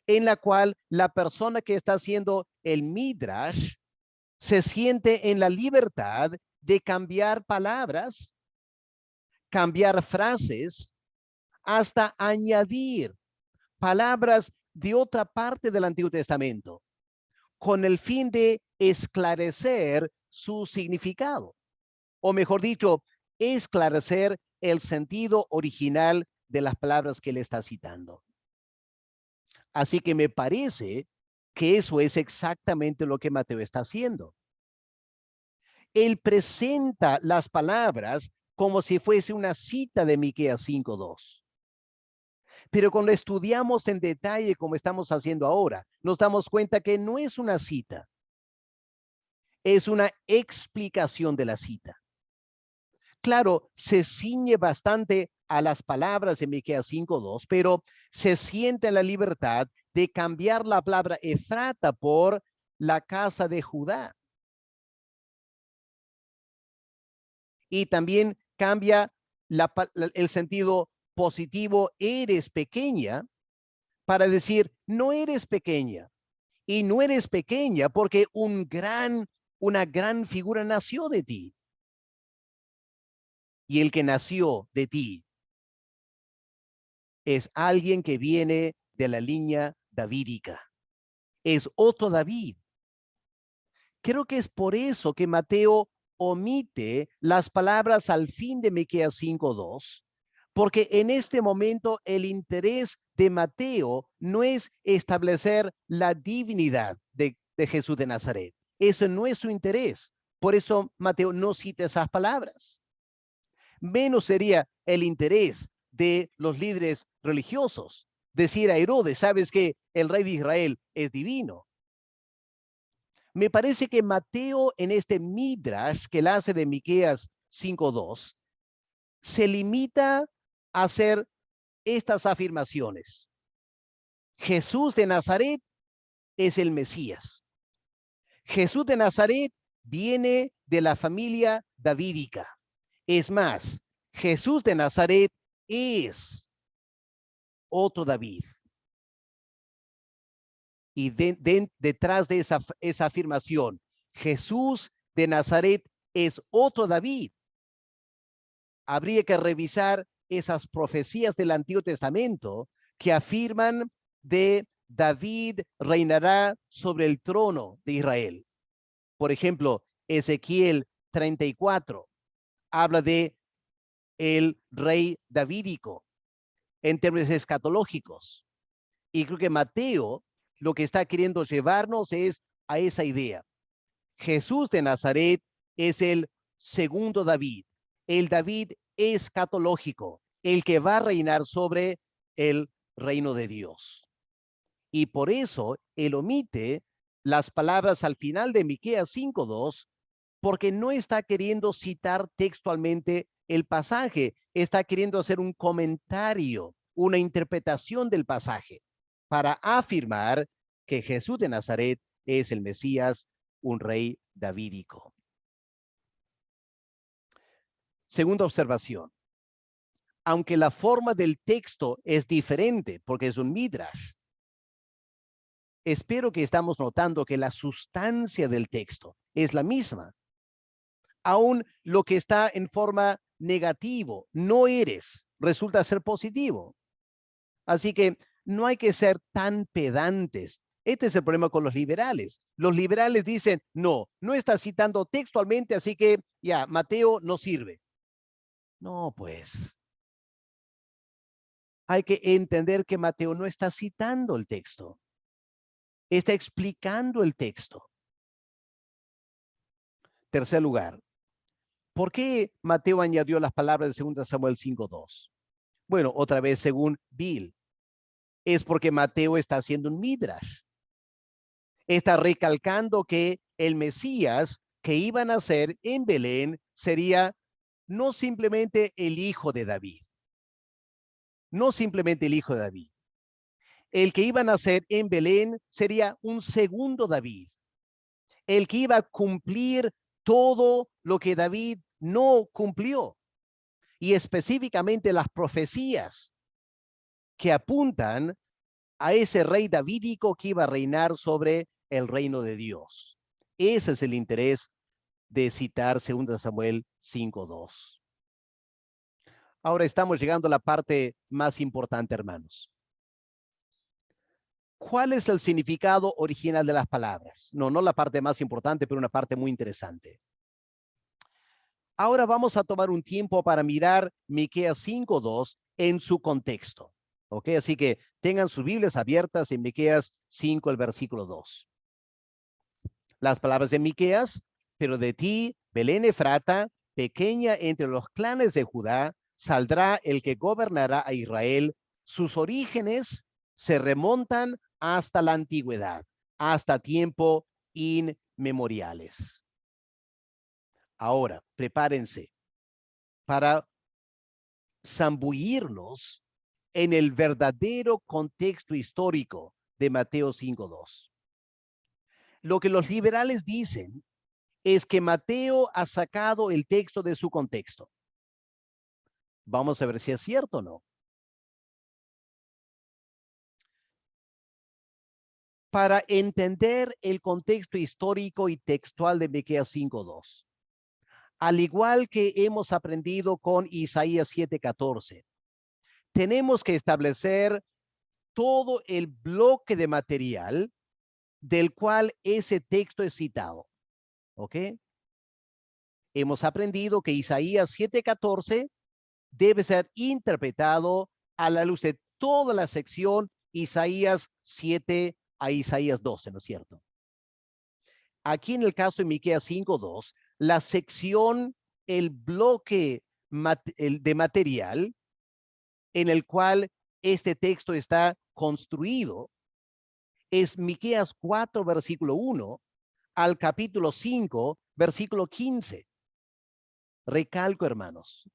en la cual la persona que está haciendo el midrash se siente en la libertad de cambiar palabras, cambiar frases, hasta añadir palabras de otra parte del Antiguo Testamento, con el fin de esclarecer su significado, o mejor dicho, esclarecer el sentido original de las palabras que le está citando. Así que me parece que eso es exactamente lo que Mateo está haciendo. Él presenta las palabras como si fuese una cita de Miqueas 5:2. Pero cuando estudiamos en detalle como estamos haciendo ahora, nos damos cuenta que no es una cita, es una explicación de la cita. Claro, se ciñe bastante a las palabras de Miqueas 5:2, pero se siente la libertad de cambiar la palabra Efrata por la casa de Judá. Y también cambia el sentido positivo, eres pequeña, para decir, no eres pequeña. Y no eres pequeña porque una gran figura nació de ti. Y el que nació de ti es alguien que viene de la línea davídica. Es otro David. Creo que es por eso que Mateo omite las palabras al fin de Miqueas 5:2, porque en este momento el interés de Mateo no es establecer la divinidad de Jesús de Nazaret. Eso no es su interés. Por eso Mateo no cita esas palabras. Menos sería el interés de los líderes religiosos decir a Herodes, sabes que el rey de Israel es divino. Me parece que Mateo en este midrash que él hace de Miqueas 5:2 se limita a hacer estas afirmaciones. Jesús de Nazaret es el Mesías. Jesús de Nazaret viene de la familia davídica. Es más, Jesús de Nazaret es otro David. Y detrás de esa afirmación, Jesús de Nazaret es otro David. Habría que revisar esas profecías del Antiguo Testamento que afirman de David reinará sobre el trono de Israel. Por ejemplo, Ezequiel 34 habla de el rey davídico en términos escatológicos. Y creo que Mateo lo que está queriendo llevarnos es a esa idea. Jesús de Nazaret es el segundo David, el David escatológico, el que va a reinar sobre el reino de Dios. Y por eso él omite las palabras al final de Miqueas 5:2, porque no está queriendo citar textualmente el pasaje, está queriendo hacer un comentario, una interpretación del pasaje, para afirmar que Jesús de Nazaret es el Mesías, un rey davídico. Segunda observación. Aunque la forma del texto es diferente, porque es un midrash, espero que estamos notando que la sustancia del texto es la misma. Aún lo que está en forma negativo, no eres, resulta ser positivo. Así que no hay que ser tan pedantes. Este es el problema con los liberales. Los liberales dicen, no, no está citando textualmente, así que ya, Mateo no sirve. No, pues. Hay que entender que Mateo no está citando el texto. Está explicando el texto. Tercer lugar, ¿por qué Mateo añadió las palabras de 2 Samuel 5:2? Bueno, otra vez según Bill, es porque Mateo está haciendo un midrash. Está recalcando que el Mesías que iba a nacer en Belén sería no simplemente el hijo de David, no simplemente el hijo de David. El que iba a nacer en Belén sería un segundo David, el que iba a cumplir todo lo que David no cumplió, y específicamente las profecías que apuntan a ese rey davídico que iba a reinar sobre el reino de Dios. Ese es el interés de citar 2 Samuel 5:2. Ahora estamos llegando a la parte más importante, hermanos. ¿Cuál es el significado original de las palabras? No la parte más importante, pero una parte muy interesante. Ahora vamos a tomar un tiempo para mirar Miqueas 5:2 en su contexto. ¿Ok? Así que tengan sus Biblias abiertas en Miqueas 5, el versículo 2. Las palabras de Miqueas: pero de ti, Belén Efrata, pequeña entre los clanes de Judá, saldrá el que gobernará a Israel. Sus orígenes se remontan hasta la antigüedad, hasta tiempo inmemoriales. Ahora, prepárense para zambullirnos en el verdadero contexto histórico de Mateo 5:2. Lo que los liberales dicen es que Mateo ha sacado el texto de su contexto. Vamos a ver si es cierto o no. Para entender el contexto histórico y textual de Miqueas 5:2, al igual que hemos aprendido con Isaías 7:14, tenemos que establecer todo el bloque de material del cual ese texto es citado. ¿Ok? Hemos aprendido que Isaías 7:14 debe ser interpretado a la luz de toda la sección Isaías 7 a Isaías 12, ¿no es cierto? Aquí en el caso de Miqueas 5:2, la sección, el bloque de material en el cual este texto está construido es Miqueas 4, versículo 1 al capítulo 5, versículo 15. Recalco, hermanos,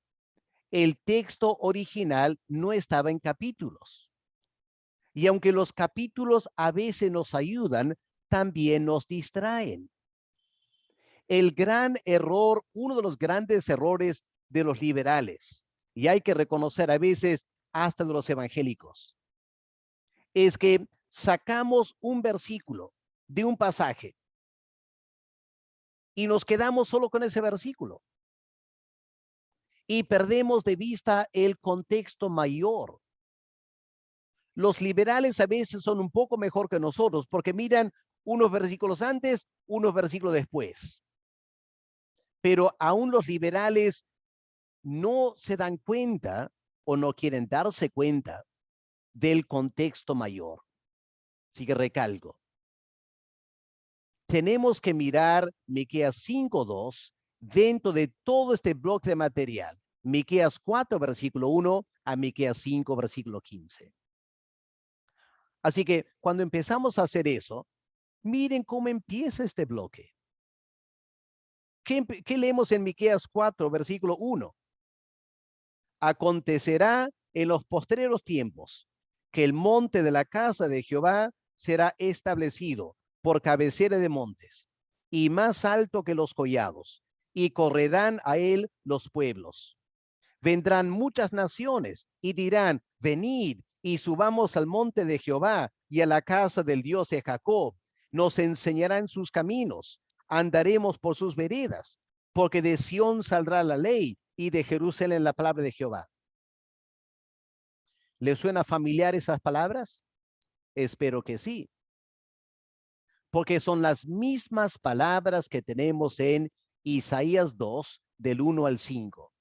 el texto original no estaba en capítulos. Y aunque los capítulos a veces nos ayudan, también nos distraen. El gran error, uno de los grandes errores de los liberales, y hay que reconocer a veces hasta de los evangélicos, es que sacamos un versículo de un pasaje y nos quedamos solo con ese versículo y perdemos de vista el contexto mayor. Los liberales a veces son un poco mejor que nosotros porque miran unos versículos antes, unos versículos después. Pero aún los liberales no se dan cuenta o no quieren darse cuenta del contexto mayor. Así que recalco. Tenemos que mirar Miqueas 5:2 dentro de todo este bloque de material. Miqueas 4, versículo 1 a Miqueas 5, versículo 15. Así que cuando empezamos a hacer eso, miren cómo empieza este bloque. ¿Qué leemos en Miqueas 4, versículo 1? Acontecerá en los postreros tiempos que el monte de la casa de Jehová será establecido por cabecera de montes y más alto que los collados, y correrán a él los pueblos. Vendrán muchas naciones y dirán: venid y subamos al monte de Jehová y a la casa del Dios de Jacob. Nos enseñarán sus caminos, andaremos por sus veredas, porque de Sión saldrá la ley y de Jerusalén la palabra de Jehová. ¿Le suena familiar esas palabras? Espero que sí, porque son las mismas palabras que tenemos en Isaías 2, del 1 al 5.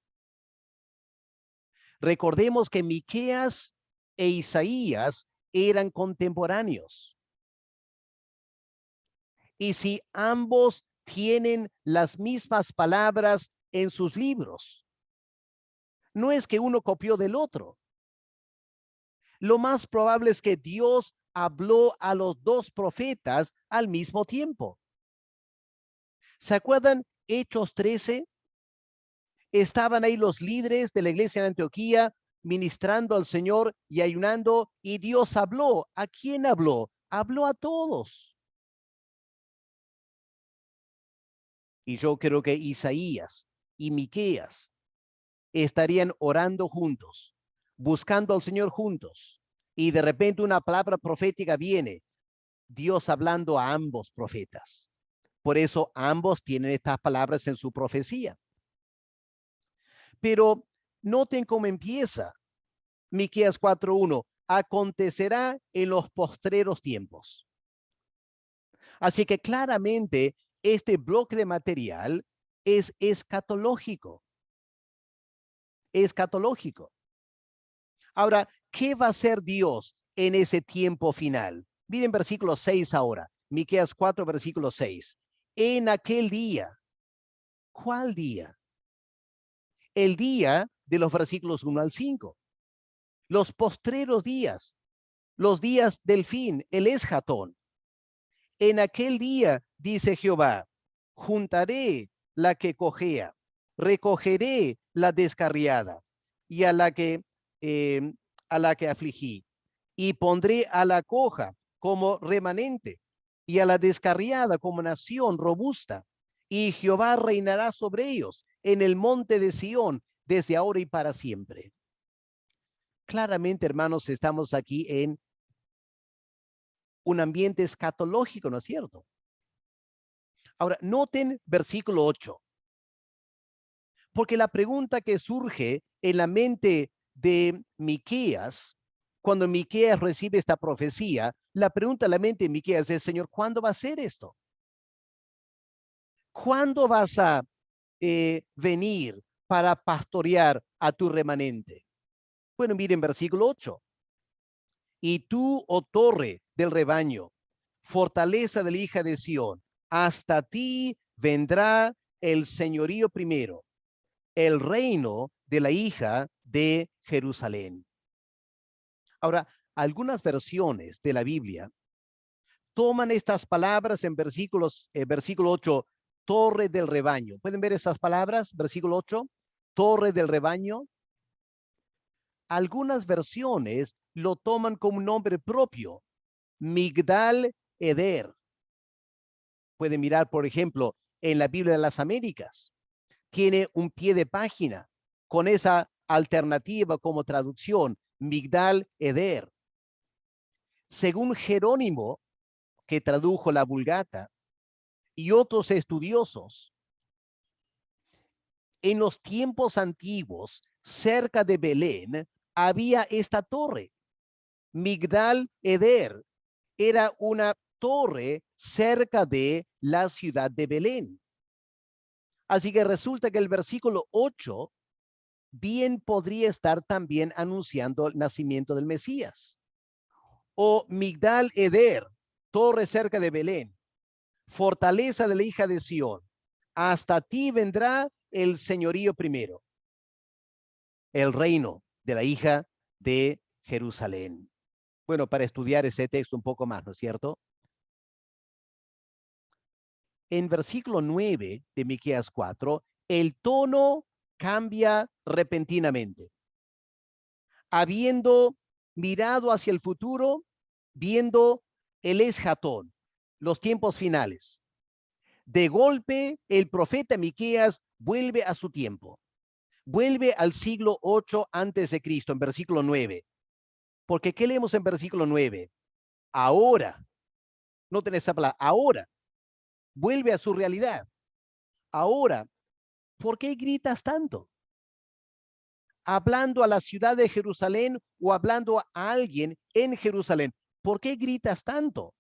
Recordemos que Miqueas e Isaías eran contemporáneos. Y si ambos tienen las mismas palabras en sus libros, no es que uno copió del otro. Lo más probable es que Dios habló a los dos profetas al mismo tiempo. ¿Se acuerdan Hechos 13? Estaban ahí los líderes de la iglesia de Antioquía ministrando al Señor y ayunando, y Dios habló. ¿A quién habló? Habló a todos. Y yo creo que Isaías y Miqueas estarían orando juntos, buscando al Señor juntos, y de repente una palabra profética viene, Dios hablando a ambos profetas. Por eso ambos tienen estas palabras en su profecía. Pero noten cómo empieza Miqueas 4:1. Acontecerá en los postreros tiempos. Así que claramente este bloque de material es escatológico. Escatológico. Ahora, ¿qué va a hacer Dios en ese tiempo final? Miren versículo 6 ahora. Miqueas 4, versículo 6. En aquel día. ¿Cuál día? El día de los versículos 1 al 5. Los postreros días. Los días del fin, el eschatón. En aquel día, dice Jehová, juntaré la que cojea, recogeré la descarriada y a la que afligí, y pondré a la coja como remanente y a la descarriada como nación robusta, y Jehová reinará sobre ellos en el monte de Sión desde ahora y para siempre. Claramente, hermanos, estamos aquí en un ambiente escatológico, ¿no es cierto? Ahora, noten versículo 8, porque la pregunta que surge en la mente de Miqueas, cuando Miqueas recibe esta profecía, la pregunta en la mente de Miqueas es, Señor, ¿cuándo va a ser esto? ¿Cuándo vas a venir para pastorear a tu remanente? Bueno, miren versículo 8. Y tú, oh torre del rebaño, fortaleza de la hija de Sión, hasta ti vendrá el señorío primero, el reino de la hija de Jerusalén. Ahora, algunas versiones de la Biblia toman estas palabras en versículo 8, torre del rebaño. ¿Pueden ver esas palabras? Versículo 8, torre del rebaño. Algunas versiones lo toman como un nombre propio, Migdal Eder. Pueden mirar, por ejemplo, en la Biblia de las Américas. Tiene un pie de página con esa alternativa como traducción, Migdal Eder. Según Jerónimo, que tradujo la Vulgata, y otros estudiosos, en los tiempos antiguos, cerca de Belén, había esta torre. Migdal Eder era una torre cerca de la ciudad de Belén. Así que resulta que el versículo 8 bien podría estar también anunciando el nacimiento del Mesías. O Migdal Eder, torre cerca de Belén, fortaleza de la hija de Sión, hasta ti vendrá el señorío primero, el reino de la hija de Jerusalén. Bueno, para estudiar ese texto un poco más, ¿no es cierto? En versículo 9 de Miqueas 4, el tono cambia repentinamente. Habiendo mirado hacia el futuro, viendo el eschatón, los tiempos finales. De golpe, el profeta Miqueas vuelve a su tiempo. Vuelve al siglo 8 antes de Cristo, en versículo 9. Porque ¿qué leemos en versículo 9? Ahora, no tenés esa palabra, ahora, vuelve a su realidad. Ahora, ¿por qué gritas tanto? Hablando a la ciudad de Jerusalén o hablando a alguien en Jerusalén. ¿Por qué gritas tanto?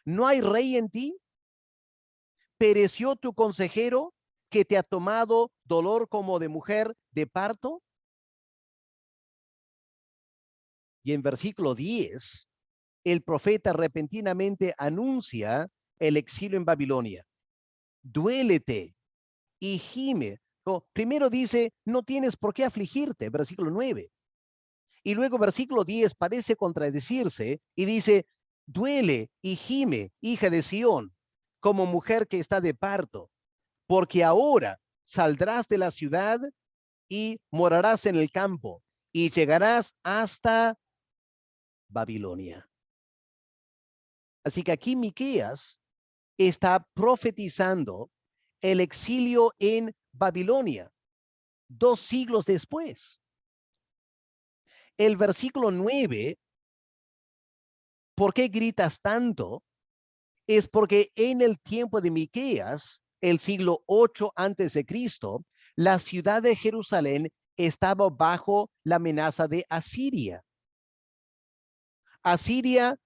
¿No hay rey en ti? ¿Pereció tu consejero que te ha tomado dolor como de mujer de parto? Y en versículo 10, el profeta repentinamente anuncia el exilio en Babilonia. Duélete y gime. Primero dice, no tienes por qué afligirte, versículo 9. Y luego versículo 10 parece contradecirse y dice, duele y gime, hija de Sión, como mujer que está de parto, porque ahora saldrás de la ciudad y morarás en el campo y llegarás hasta Babilonia. Así que aquí Miqueas está profetizando el exilio en Babilonia 2 siglos después. El versículo 9, ¿por qué gritas tanto? Es porque en el tiempo de Miqueas, el siglo 8 antes de Cristo, la ciudad de Jerusalén estaba bajo la amenaza de Asiria. Asiria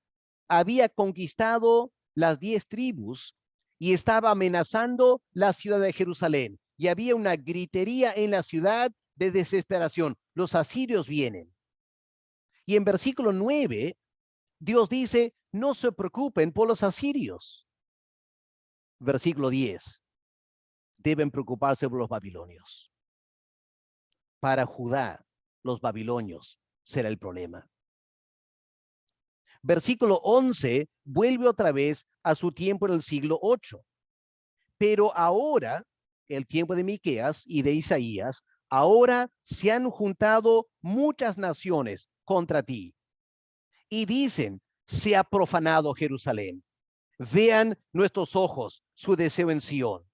había conquistado las 10 tribus y estaba amenazando la ciudad de Jerusalén. Y había una gritería en la ciudad de desesperación. Los asirios vienen. Y en versículo 9, Dios dice, no se preocupen por los asirios. Versículo 10, deben preocuparse por los babilonios. Para Judá, los babilonios será el problema. Versículo 11 vuelve otra vez a su tiempo en el siglo 8. Pero ahora, el tiempo de Miqueas y de Isaías, ahora se han juntado muchas naciones contra ti y dicen, se ha profanado Jerusalén. Vean nuestros ojos su deseo en Sión.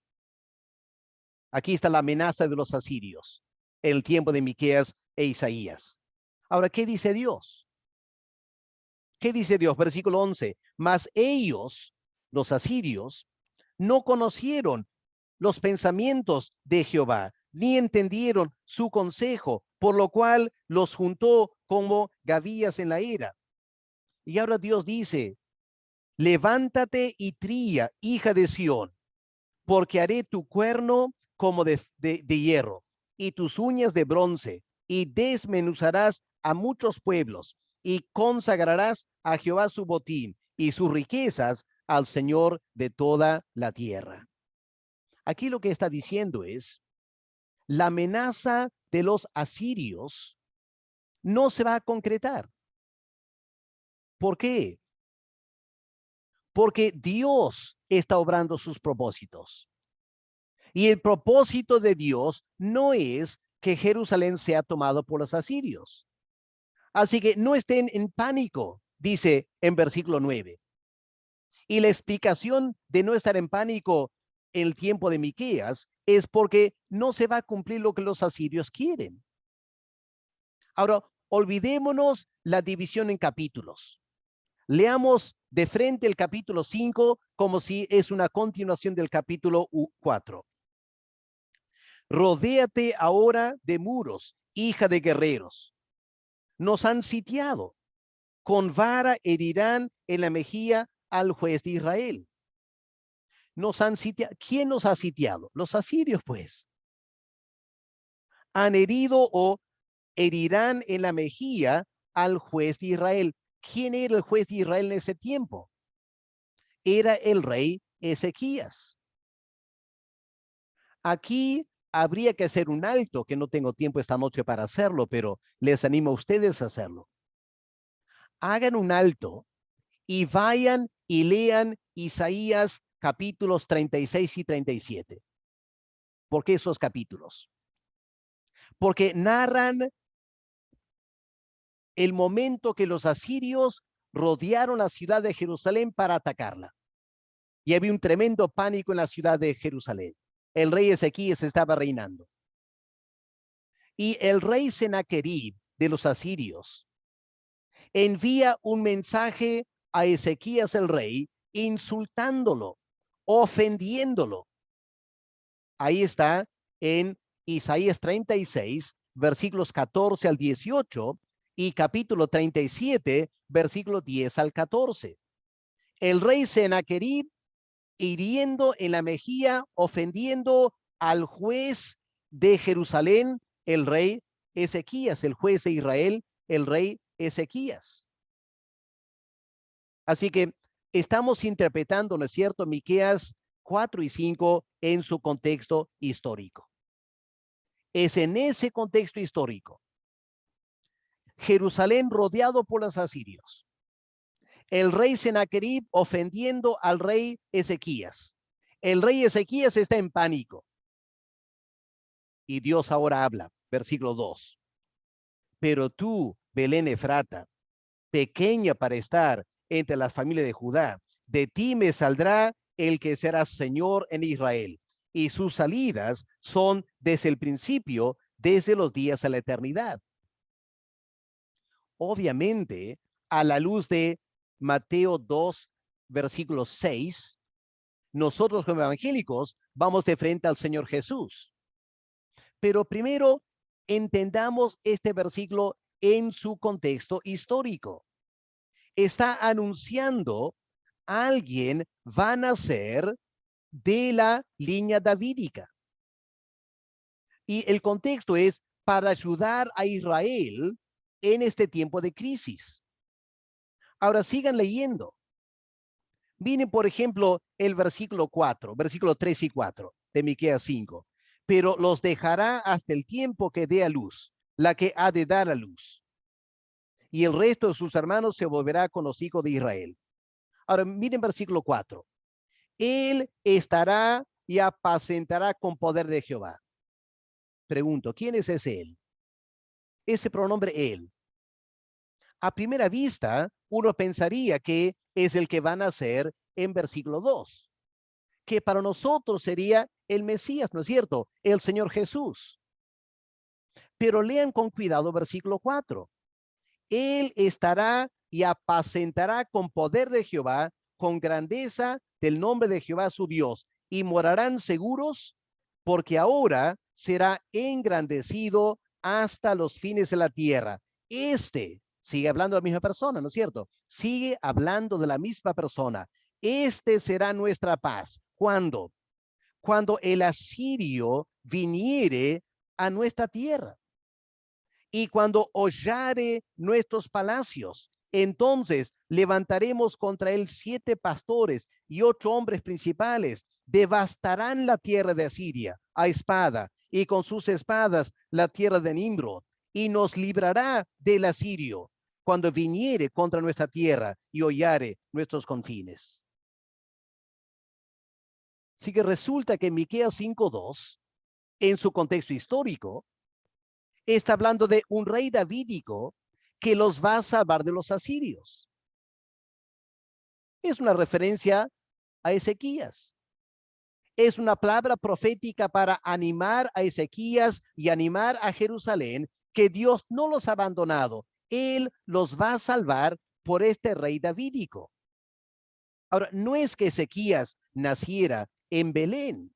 Aquí está la amenaza de los asirios en el tiempo de Miqueas e Isaías. Ahora, ¿qué dice Dios? ¿Qué dice Dios? Versículo 11. Mas ellos, los asirios, no conocieron los pensamientos de Jehová, ni entendieron su consejo, por lo cual los juntó como gavillas en la era. Y ahora Dios dice, levántate y trilla, hija de Sión, porque haré tu cuerno como de hierro y tus uñas de bronce, y desmenuzarás a muchos pueblos, y consagrarás a Jehová su botín y sus riquezas al Señor de toda la tierra. Aquí lo que está diciendo es, la amenaza de los asirios no se va a concretar. ¿Por qué? Porque Dios está obrando sus propósitos. Y el propósito de Dios no es que Jerusalén sea tomado por los asirios. Así que no estén en pánico, dice en versículo 9. Y la explicación de no estar en pánico en el tiempo de Miqueas es porque no se va a cumplir lo que los asirios quieren. Ahora, olvidémonos la división en capítulos. Leamos de frente el capítulo 5 como si es una continuación del capítulo 4. Rodéate ahora de muros, hija de guerreros. Nos han sitiado. Con vara herirán en la mejilla al juez de Israel. Nos han sitiado. ¿Quién nos ha sitiado? Los asirios, pues. Han herido o herirán en la mejilla al juez de Israel. ¿Quién era el juez de Israel en ese tiempo? Era el rey Ezequías. Aquí habría que hacer un alto, que no tengo tiempo esta noche para hacerlo, pero les animo a ustedes a hacerlo. Hagan un alto y vayan y lean Isaías capítulos 36 y 37. ¿Por qué esos capítulos? Porque narran el momento que los asirios rodearon la ciudad de Jerusalén para atacarla. Y había un tremendo pánico en la ciudad de Jerusalén. El rey Ezequías estaba reinando. Y el rey Senaquerib de los asirios envía un mensaje a Ezequías el rey, insultándolo, ofendiéndolo. Ahí está en Isaías 36, versículos 14 al 18 y capítulo 37, versículos 10 al 14. El rey Senaquerib hiriendo en la mejilla, ofendiendo al juez de Jerusalén, el rey Ezequías, el juez de Israel, el rey Ezequías. Así que estamos interpretando, ¿no es cierto?, Miqueas 4 y 5 en su contexto histórico. Es en ese contexto histórico. Jerusalén rodeado por los asirios. El rey Senaquerib ofendiendo al rey Ezequías. El rey Ezequías está en pánico. Y Dios ahora habla, versículo 2. Pero tú, Belén Efrata, pequeña para estar entre las familias de Judá, de ti me saldrá el que será Señor en Israel, y sus salidas son desde el principio, desde los días a la eternidad. Obviamente, a la luz de Mateo 2, versículo 6, nosotros como evangélicos vamos de frente al Señor Jesús. Pero primero, entendamos este versículo en su contexto histórico. Está anunciando a alguien va a nacer de la línea davídica. Y el contexto es para ayudar a Israel en este tiempo de crisis. Ahora sigan leyendo. Miren, por ejemplo, el versículo 4, versículo 3 y 4 de Miqueas 5. Pero los dejará hasta el tiempo que dé a luz, la que ha de dar a luz. Y el resto de sus hermanos se volverá con los hijos de Israel. Ahora, miren versículo 4. Él estará y apacentará con poder de Jehová. Pregunto, ¿quién es ese él? Ese pronombre él. A primera vista, uno pensaría que es el que va a nacer en versículo 2, que para nosotros sería el Mesías, ¿no es cierto? El Señor Jesús. Pero lean con cuidado versículo 4. Él estará y apacentará con poder de Jehová, con grandeza del nombre de Jehová su Dios, y morarán seguros, porque ahora será engrandecido hasta los fines de la tierra. Sigue hablando de la misma persona, ¿no es cierto? Sigue hablando de la misma persona. Este será nuestra paz. ¿Cuándo? Cuando el asirio viniere a nuestra tierra. Y cuando hollare nuestros palacios, entonces levantaremos contra él 7 pastores y 8 hombres principales. Devastarán la tierra de Asiria a espada, y con sus espadas la tierra de Nimrod, y nos librará del asirio cuando viniere contra nuestra tierra y hollare nuestros confines. Así que resulta que Miqueas 5:2, en su contexto histórico, está hablando de un rey davídico que los va a salvar de los asirios. Es una referencia a Ezequías. Es una palabra profética para animar a Ezequías y animar a Jerusalén que Dios no los ha abandonado. Él los va a salvar por este rey davídico. Ahora, no es que Ezequías naciera en Belén.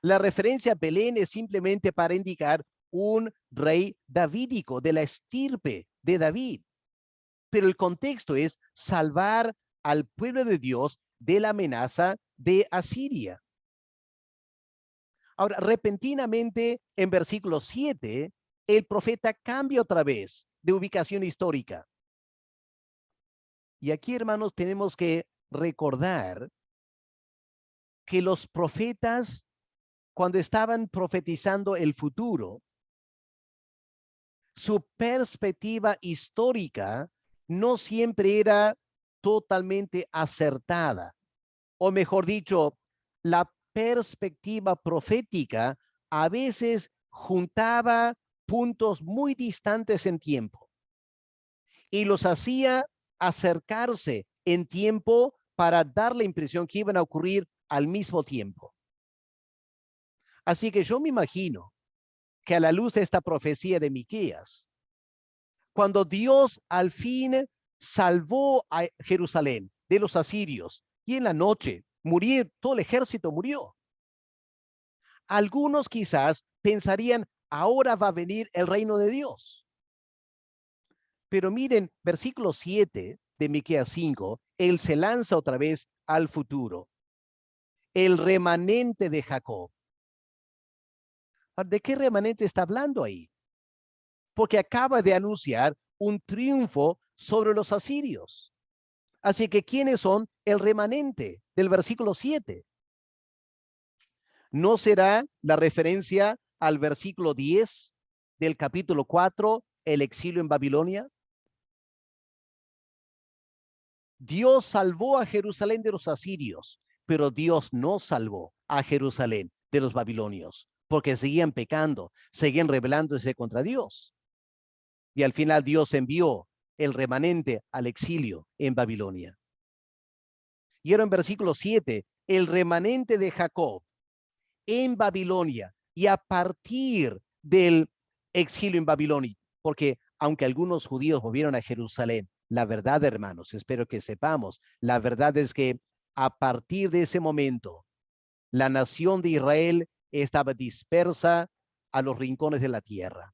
La referencia a Belén es simplemente para indicar un rey davídico de la estirpe de David. Pero el contexto es salvar al pueblo de Dios de la amenaza de Asiria. Ahora, repentinamente, en versículo 7, el profeta cambia otra vez de ubicación histórica. Y aquí, hermanos, tenemos que recordar que los profetas, cuando estaban profetizando el futuro, su perspectiva histórica no siempre era totalmente acertada, o mejor dicho, la perspectiva profética a veces juntaba puntos muy distantes en tiempo y los hacía acercarse en tiempo para dar la impresión que iban a ocurrir al mismo tiempo. Así que yo me imagino que a la luz de esta profecía de Miqueas, cuando Dios al fin salvó a Jerusalén de los asirios y en la noche murió, todo el ejército murió. Algunos quizás pensarían, ahora va a venir el reino de Dios. Pero miren, versículo 7 de Miqueas 5, él se lanza otra vez al futuro. El remanente de Jacob. ¿De qué remanente está hablando ahí? Porque acaba de anunciar un triunfo sobre los asirios. Así que, ¿quiénes son el remanente del versículo 7? ¿No será la referencia al versículo 10 del capítulo 4, el exilio en Babilonia? Dios salvó a Jerusalén de los asirios, pero Dios no salvó a Jerusalén de los babilonios. porque seguían pecando, seguían rebelándose contra Dios. Y al final Dios envió el remanente al exilio en Babilonia. Y ahora en versículo 7, el remanente de Jacob en Babilonia y a partir del exilio en Babilonia, porque aunque algunos judíos volvieron a Jerusalén, la verdad, hermanos, espero que sepamos, la verdad es que a partir de ese momento, la nación de Israel estaba dispersa a los rincones de la tierra.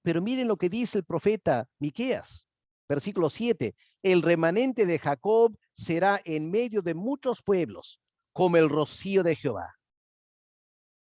Pero miren lo que dice el profeta Miqueas, versículo 7, el remanente de Jacob será en medio de muchos pueblos, como el rocío de Jehová.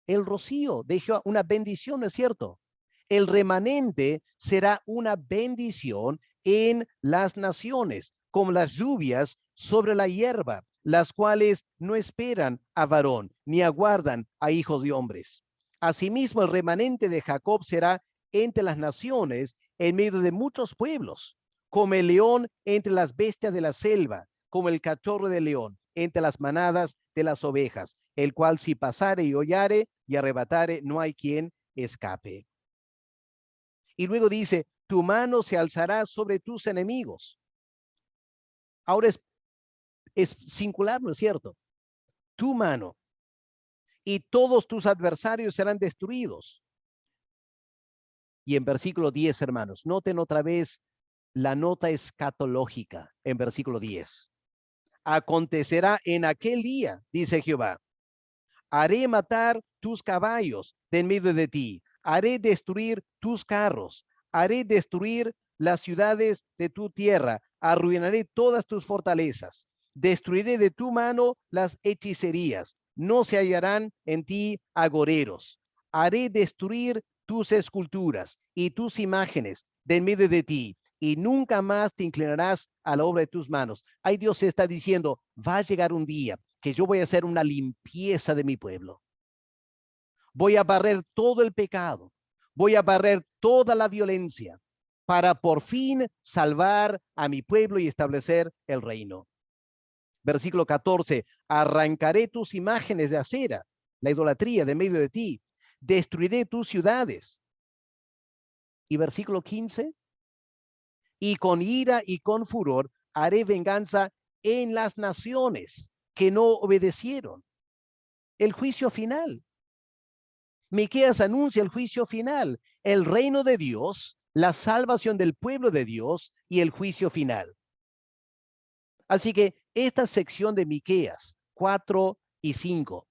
El rocío de Jehová, una bendición, ¿no es cierto? El remanente será una bendición en las naciones, como las lluvias sobre la hierba, las cuales no esperan a varón, ni aguardan a hijos de hombres. Asimismo, el remanente de Jacob será entre las naciones, en medio de muchos pueblos, como el león entre las bestias de la selva, como el cachorro de león entre las manadas de las ovejas, el cual si pasare y hollare y arrebatare, no hay quien escape. Y luego dice, tu mano se alzará sobre tus enemigos. Ahora es singular, ¿no es cierto? Tu mano. Y todos tus adversarios serán destruidos. Y en versículo 10, hermanos, noten otra vez la nota escatológica en versículo 10. Acontecerá en aquel día, dice Jehová, haré matar tus caballos de en medio de ti, haré destruir tus carros, haré destruir las ciudades de tu tierra, arruinaré todas tus fortalezas, destruiré de tu mano las hechicerías, no se hallarán en ti agoreros, haré destruir tus esculturas y tus imágenes de en medio de ti, y nunca más te inclinarás a la obra de tus manos. Ahí Dios está diciendo, va a llegar un día que yo voy a hacer una limpieza de mi pueblo. Voy a barrer todo el pecado, voy a barrer toda la violencia para por fin salvar a mi pueblo y establecer el reino. Versículo 14, arrancaré tus imágenes de acera, la idolatría de medio de ti, destruiré tus ciudades. Y versículo 15, y con ira y con furor haré venganza en las naciones que no obedecieron. El juicio final. Miqueas anuncia el juicio final, el reino de Dios, la salvación del pueblo de Dios y el juicio final. Así que esta sección de Miqueas 4 y 5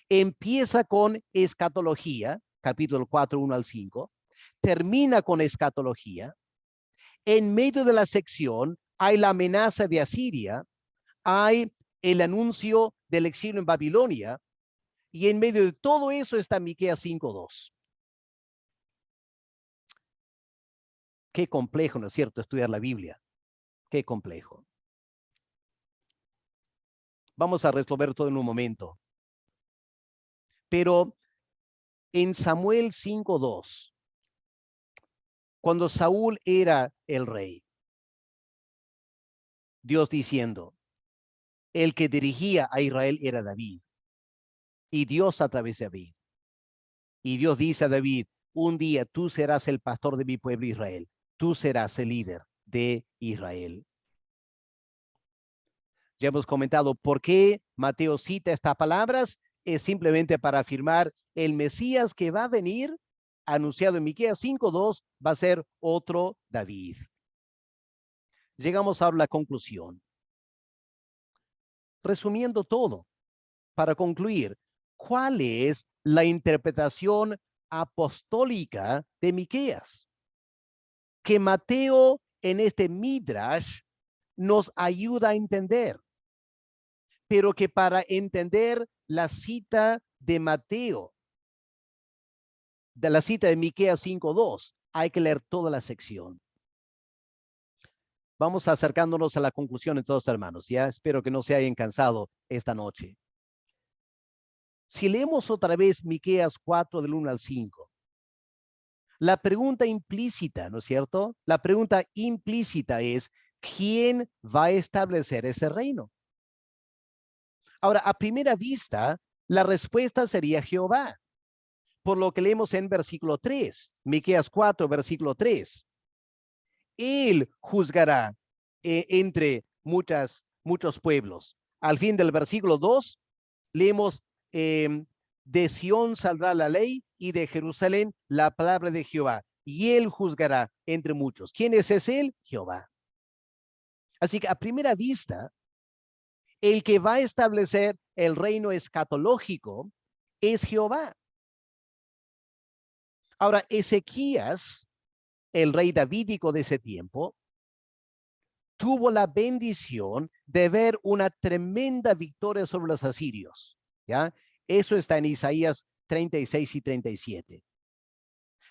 empieza con escatología, capítulo 4, 1 al 5, termina con escatología. En medio de la sección hay la amenaza de Asiria, hay el anuncio del exilio en Babilonia, y en medio de todo eso está Miqueas 5:2. Qué complejo, ¿no es cierto?, estudiar la Biblia. Qué complejo. Vamos a resolver todo en un momento. Pero en Samuel 5:2, cuando Saúl era el rey, Dios diciendo, el que dirigía a Israel era David, y Dios a través de David. Y Dios dice a David, un día tú serás el pastor de mi pueblo Israel, tú serás el líder de Israel. Ya hemos comentado por qué Mateo cita estas palabras, es simplemente para afirmar el Mesías que va a venir, anunciado en Miqueas 5:2, va a ser otro David. Llegamos ahora a la conclusión. Resumiendo todo, para concluir, ¿cuál es la interpretación apostólica de Miqueas? Que Mateo en este Midrash nos ayuda a entender, pero que para entender la cita de Mateo, de la cita de Miqueas 5:2, hay que leer toda la sección. Vamos acercándonos a la conclusión entonces, hermanos. Ya espero que no se hayan cansado esta noche. Si leemos otra vez Miqueas 4 del 1 al 5, la pregunta implícita, ¿no es cierto? La pregunta implícita es, ¿quién va a establecer ese reino? Ahora, a primera vista, la respuesta sería Jehová. por lo que leemos en versículo 3, Miqueas 4, versículo 3. Él juzgará entre muchos pueblos. Al fin del versículo 2, leemos, de Sión saldrá la ley y de Jerusalén la palabra de Jehová, y él juzgará entre muchos. ¿Quién es él? Jehová. Así que a primera vista, el que va a establecer el reino escatológico es Jehová. Ahora, Ezequías, el rey davídico de ese tiempo, tuvo la bendición de ver una tremenda victoria sobre los asirios. ¿Ya? Eso está en Isaías 36 y 37.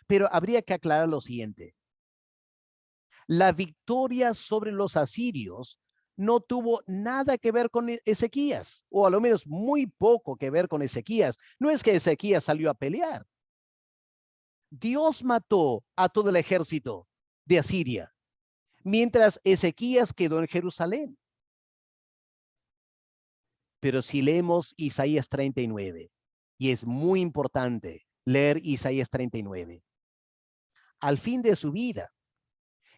Pero habría que aclarar lo siguiente. La victoria sobre los asirios no tuvo nada que ver con Ezequías, o a lo menos muy poco que ver con Ezequías. No es que Ezequías salió a pelear. Dios mató a todo el ejército de Asiria, mientras Ezequías quedó en Jerusalén. Pero si leemos Isaías 39, y es muy importante leer Isaías 39, al fin de su vida,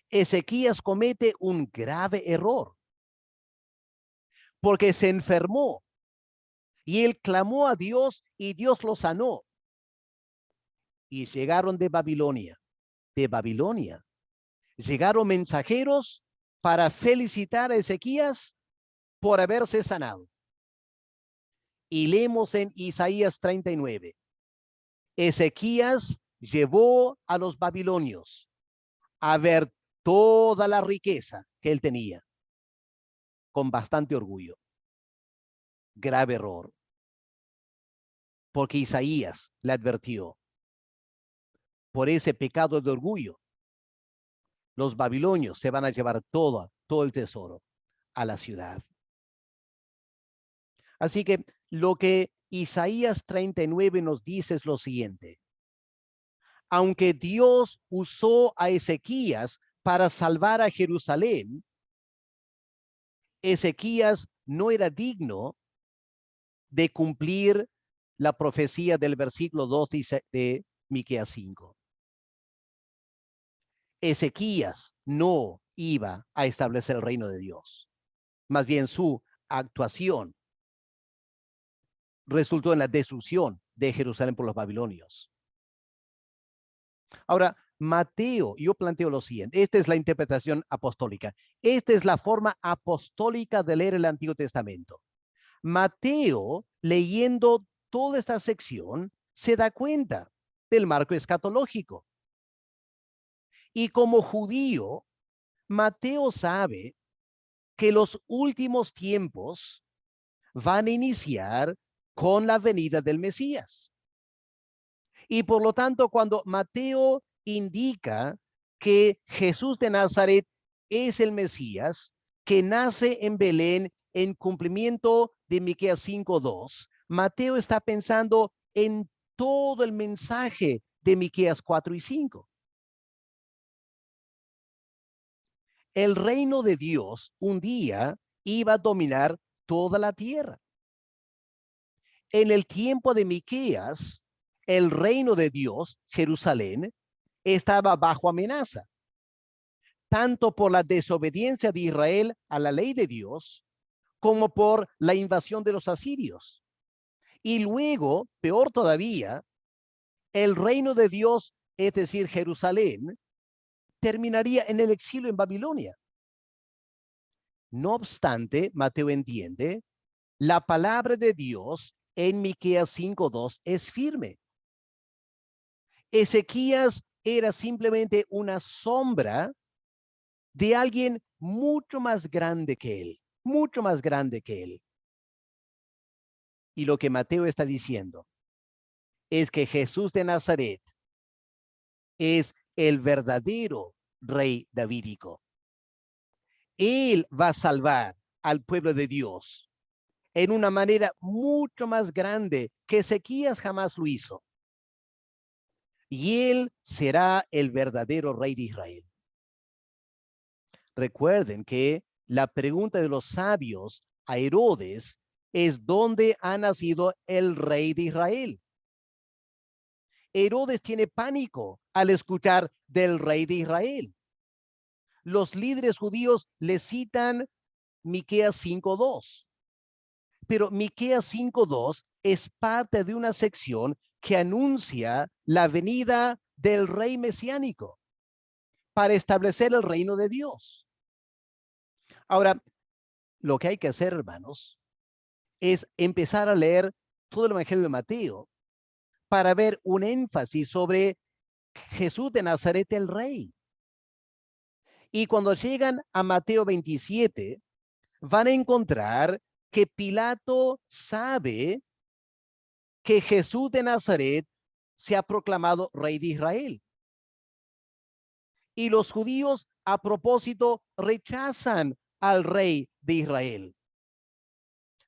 Ezequías comete un grave error, porque se enfermó y él clamó a Dios y Dios lo sanó. Y llegaron de Babilonia. Llegaron mensajeros para felicitar a Ezequías por haberse sanado. Y leemos en Isaías 39. Ezequías llevó a los babilonios a ver toda la riqueza que él tenía, con bastante orgullo. Grave error, porque Isaías le advirtió: por ese pecado de orgullo, los babilonios se van a llevar todo el tesoro a la ciudad. Así que lo que Isaías 39 nos dice es lo siguiente: aunque Dios usó a Ezequías para salvar a Jerusalén, Ezequías no era digno de cumplir la profecía del versículo 2 de Miqueas 5. Ezequías no iba a establecer el reino de Dios. Más bien su actuación resultó en la destrucción de Jerusalén por los babilonios. Ahora, Mateo, yo planteo lo siguiente: esta es la interpretación apostólica. Esta es la forma apostólica de leer el Antiguo Testamento. Mateo, leyendo toda esta sección, se da cuenta del marco escatológico. Y como judío, Mateo sabe que los últimos tiempos van a iniciar con la venida del Mesías. Y por lo tanto, cuando Mateo indica que Jesús de Nazaret es el Mesías, que nace en Belén en cumplimiento de Miqueas 5:2, Mateo está pensando en todo el mensaje de Miqueas 4 y 5. El reino de Dios un día iba a dominar toda la tierra. En el tiempo de Miqueas, el reino de Dios, Jerusalén, estaba bajo amenaza, tanto por la desobediencia de Israel a la ley de Dios, como por la invasión de los asirios. Y luego, peor todavía, el reino de Dios, es decir, Jerusalén, terminaría en el exilio en Babilonia. No obstante, Mateo entiende, la palabra de Dios en Miqueas 5:2 es firme. Ezequías era simplemente una sombra de alguien mucho más grande que él, mucho más grande que él. Y lo que Mateo está diciendo es que Jesús de Nazaret es el verdadero rey davídico. Él va a salvar al pueblo de Dios en una manera mucho más grande que Ezequías jamás lo hizo. Y él será el verdadero rey de Israel. Recuerden que la pregunta de los sabios a Herodes es: ¿dónde ha nacido el rey de Israel? Herodes tiene pánico al escuchar del rey de Israel. Los líderes judíos le citan Miqueas 5:2. Pero Miqueas 5:2 es parte de una sección que anuncia la venida del rey mesiánico para establecer el reino de Dios. Ahora, lo que hay que hacer, hermanos, es empezar a leer todo el Evangelio de Mateo para ver un énfasis sobre Jesús de Nazaret, el rey. Y cuando llegan a Mateo 27, van a encontrar que Pilato sabe que Jesús de Nazaret se ha proclamado rey de Israel. Y los judíos, a propósito, rechazan al rey de Israel.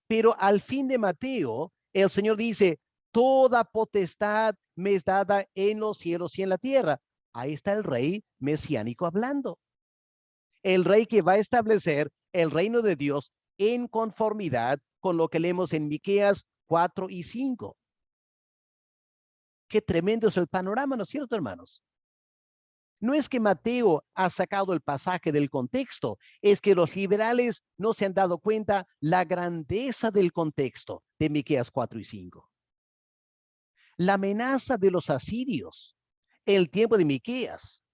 Pero al fin de Mateo, el Señor dice, toda potestad me es dada en los cielos y en la tierra. Ahí está el rey mesiánico hablando. El rey que va a establecer el reino de Dios en conformidad con lo que leemos en Miqueas 4 y 5. Qué tremendo es el panorama, ¿no es cierto, hermanos? No es que Mateo ha sacado el pasaje del contexto, es que los liberales no se han dado cuenta la grandeza del contexto de Miqueas 4 y 5. La amenaza de los asirios, el tiempo de Miqueas,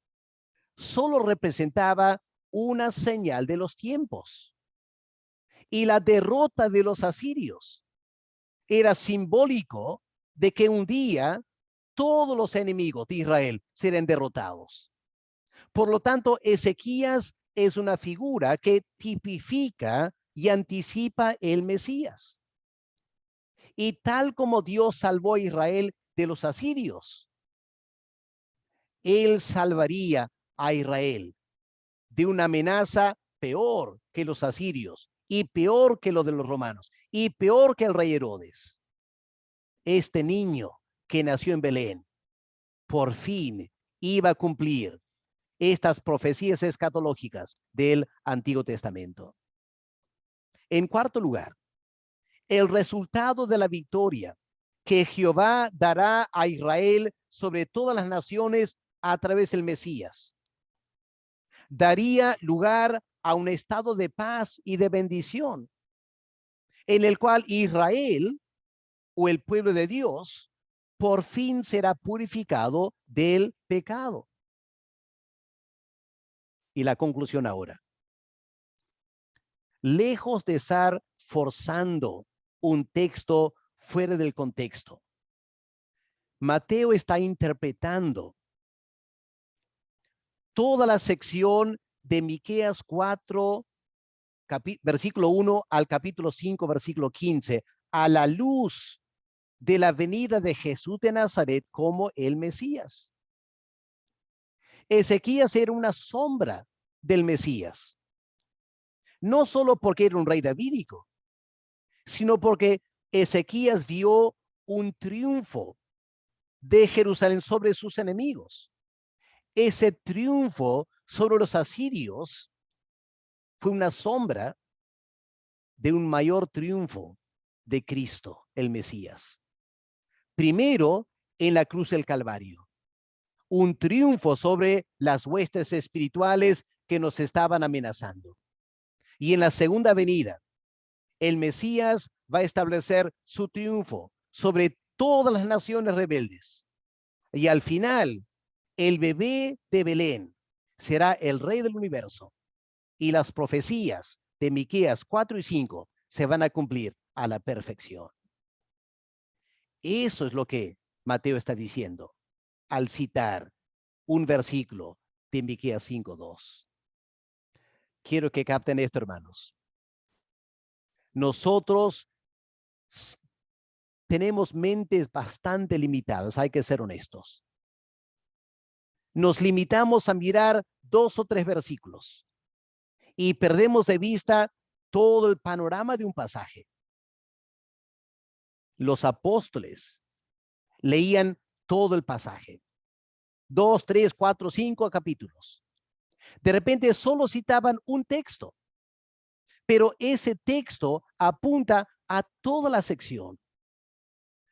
solo representaba una señal de los tiempos. Y la derrota de los asirios era simbólico de que un día todos los enemigos de Israel serán derrotados. Por lo tanto, Ezequías es una figura que tipifica y anticipa el Mesías. Y tal como Dios salvó a Israel de los asirios, Él salvaría a Israel de una amenaza peor que los asirios y peor que lo de los romanos y peor que el rey Herodes. Este niño que nació en Belén por fin iba a cumplir estas profecías escatológicas del Antiguo Testamento. En cuarto lugar, el resultado de la victoria que Jehová dará a Israel sobre todas las naciones a través del Mesías daría lugar a un estado de paz y de bendición en el cual Israel o el pueblo de Dios por fin será purificado del pecado. Y la conclusión ahora. Lejos de estar forzando un texto fuera del contexto, Mateo está interpretando toda la sección de Miqueas 4, versículo 1 al capítulo 5, versículo 15, a la luz de la venida de Jesús de Nazaret como el Mesías. Ezequías era una sombra del Mesías, no solo porque era un rey davídico, sino porque Ezequías vio un triunfo de Jerusalén sobre sus enemigos. Ese triunfo sobre los asirios fue una sombra de un mayor triunfo de Cristo, el Mesías. Primero, en la cruz del Calvario, un triunfo sobre las huestes espirituales que nos estaban amenazando. Y en la segunda venida, el Mesías va a establecer su triunfo sobre todas las naciones rebeldes. Y al final, el bebé de Belén será el rey del universo. Y las profecías de Miqueas 4 y 5 se van a cumplir a la perfección. Eso es lo que Mateo está diciendo al citar un versículo de Miqueas 5:2. Quiero que capten esto, hermanos. Nosotros tenemos mentes bastante limitadas, hay que ser honestos. Nos limitamos a mirar 2 o 3 versículos y perdemos de vista todo el panorama de un pasaje. Los apóstoles leían todo el pasaje, 2, 3, 4, 5 capítulos. De repente solo citaban un texto, pero ese texto apunta a toda la sección.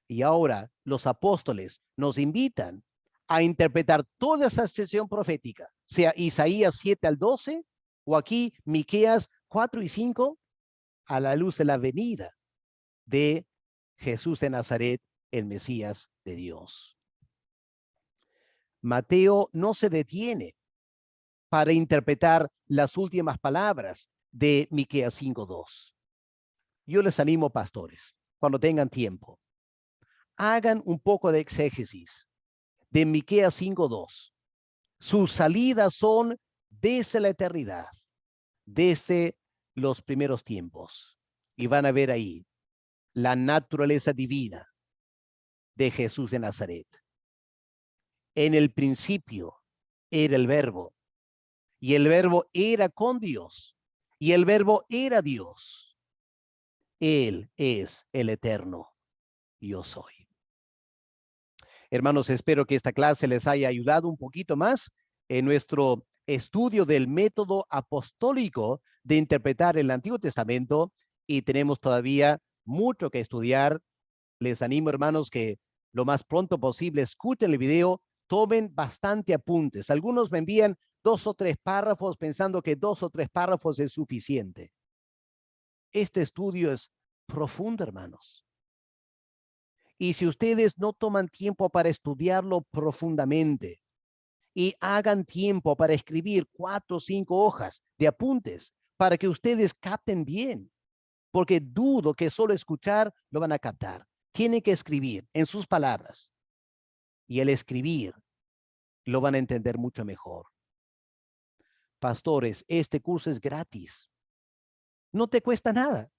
Y ahora los apóstoles nos invitan a interpretar toda esa sesión profética, sea Isaías 7 al 12 o aquí Miqueas 4 y 5, a la luz de la venida de Jesús de Nazaret, el Mesías de Dios. Mateo no se detiene para interpretar las últimas palabras de Miqueas 5:2. Yo les animo, pastores, cuando tengan tiempo, hagan un poco de exégesis de Miqueas 5:2. Sus salidas son desde la eternidad, desde los primeros tiempos. Y van a ver ahí la naturaleza divina de Jesús de Nazaret. En el principio era el Verbo, y el Verbo era con Dios, y el Verbo era Dios. Él es el eterno yo soy. Hermanos, espero que esta clase les haya ayudado un poquito más en nuestro estudio del método apostólico de interpretar el Antiguo Testamento, y tenemos todavía mucho que estudiar. Les animo, hermanos, que lo más pronto posible escuchen el video, tomen bastante apuntes. Algunos me envían 2 o 3 párrafos pensando que 2 o 3 párrafos es suficiente. Este estudio es profundo, hermanos. Y si ustedes no toman tiempo para estudiarlo profundamente y hagan tiempo para escribir 4 o 5 hojas de apuntes para que ustedes capten bien, porque dudo que solo escuchar lo van a captar. Tienen que escribir en sus palabras, y al escribir lo van a entender mucho mejor. Pastores, este curso es gratis. No te cuesta nada.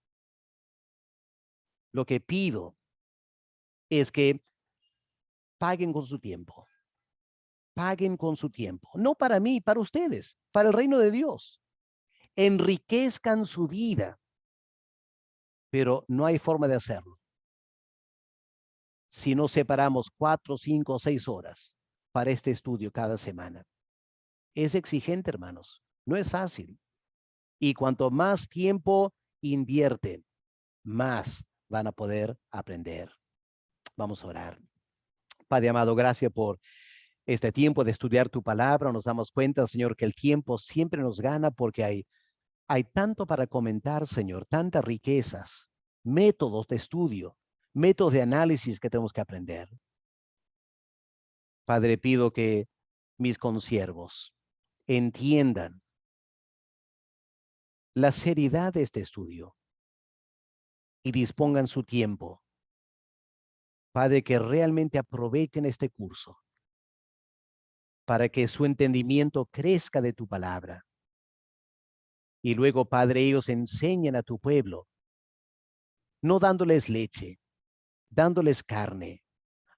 Lo que pido es que paguen con su tiempo. Paguen con su tiempo. No para mí, para ustedes, para el reino de Dios. Enriquezcan su vida. Pero no hay forma de hacerlo si no separamos 4, 5 o 6 horas para este estudio cada semana. Es exigente, hermanos. No es fácil. Y cuanto más tiempo invierten, más van a poder aprender. Vamos a orar. Padre amado, gracias por este tiempo de estudiar tu palabra. Nos damos cuenta, Señor, que el tiempo siempre nos gana porque hay tanto para comentar, Señor, tantas riquezas, métodos de estudio, métodos de análisis que tenemos que aprender. Padre, pido que mis consiervos entiendan la seriedad de este estudio y dispongan su tiempo. Padre, que realmente aprovechen este curso para que su entendimiento crezca de tu palabra. Y luego, Padre, ellos enseñen a tu pueblo, no dándoles leche, dándoles carne,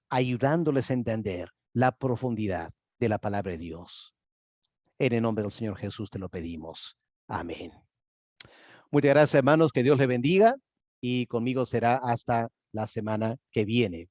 ayudándoles a entender la profundidad de la palabra de Dios. En el nombre del Señor Jesús te lo pedimos. Amén. Muchas gracias, hermanos. Que Dios les bendiga, y conmigo será hasta la semana que viene.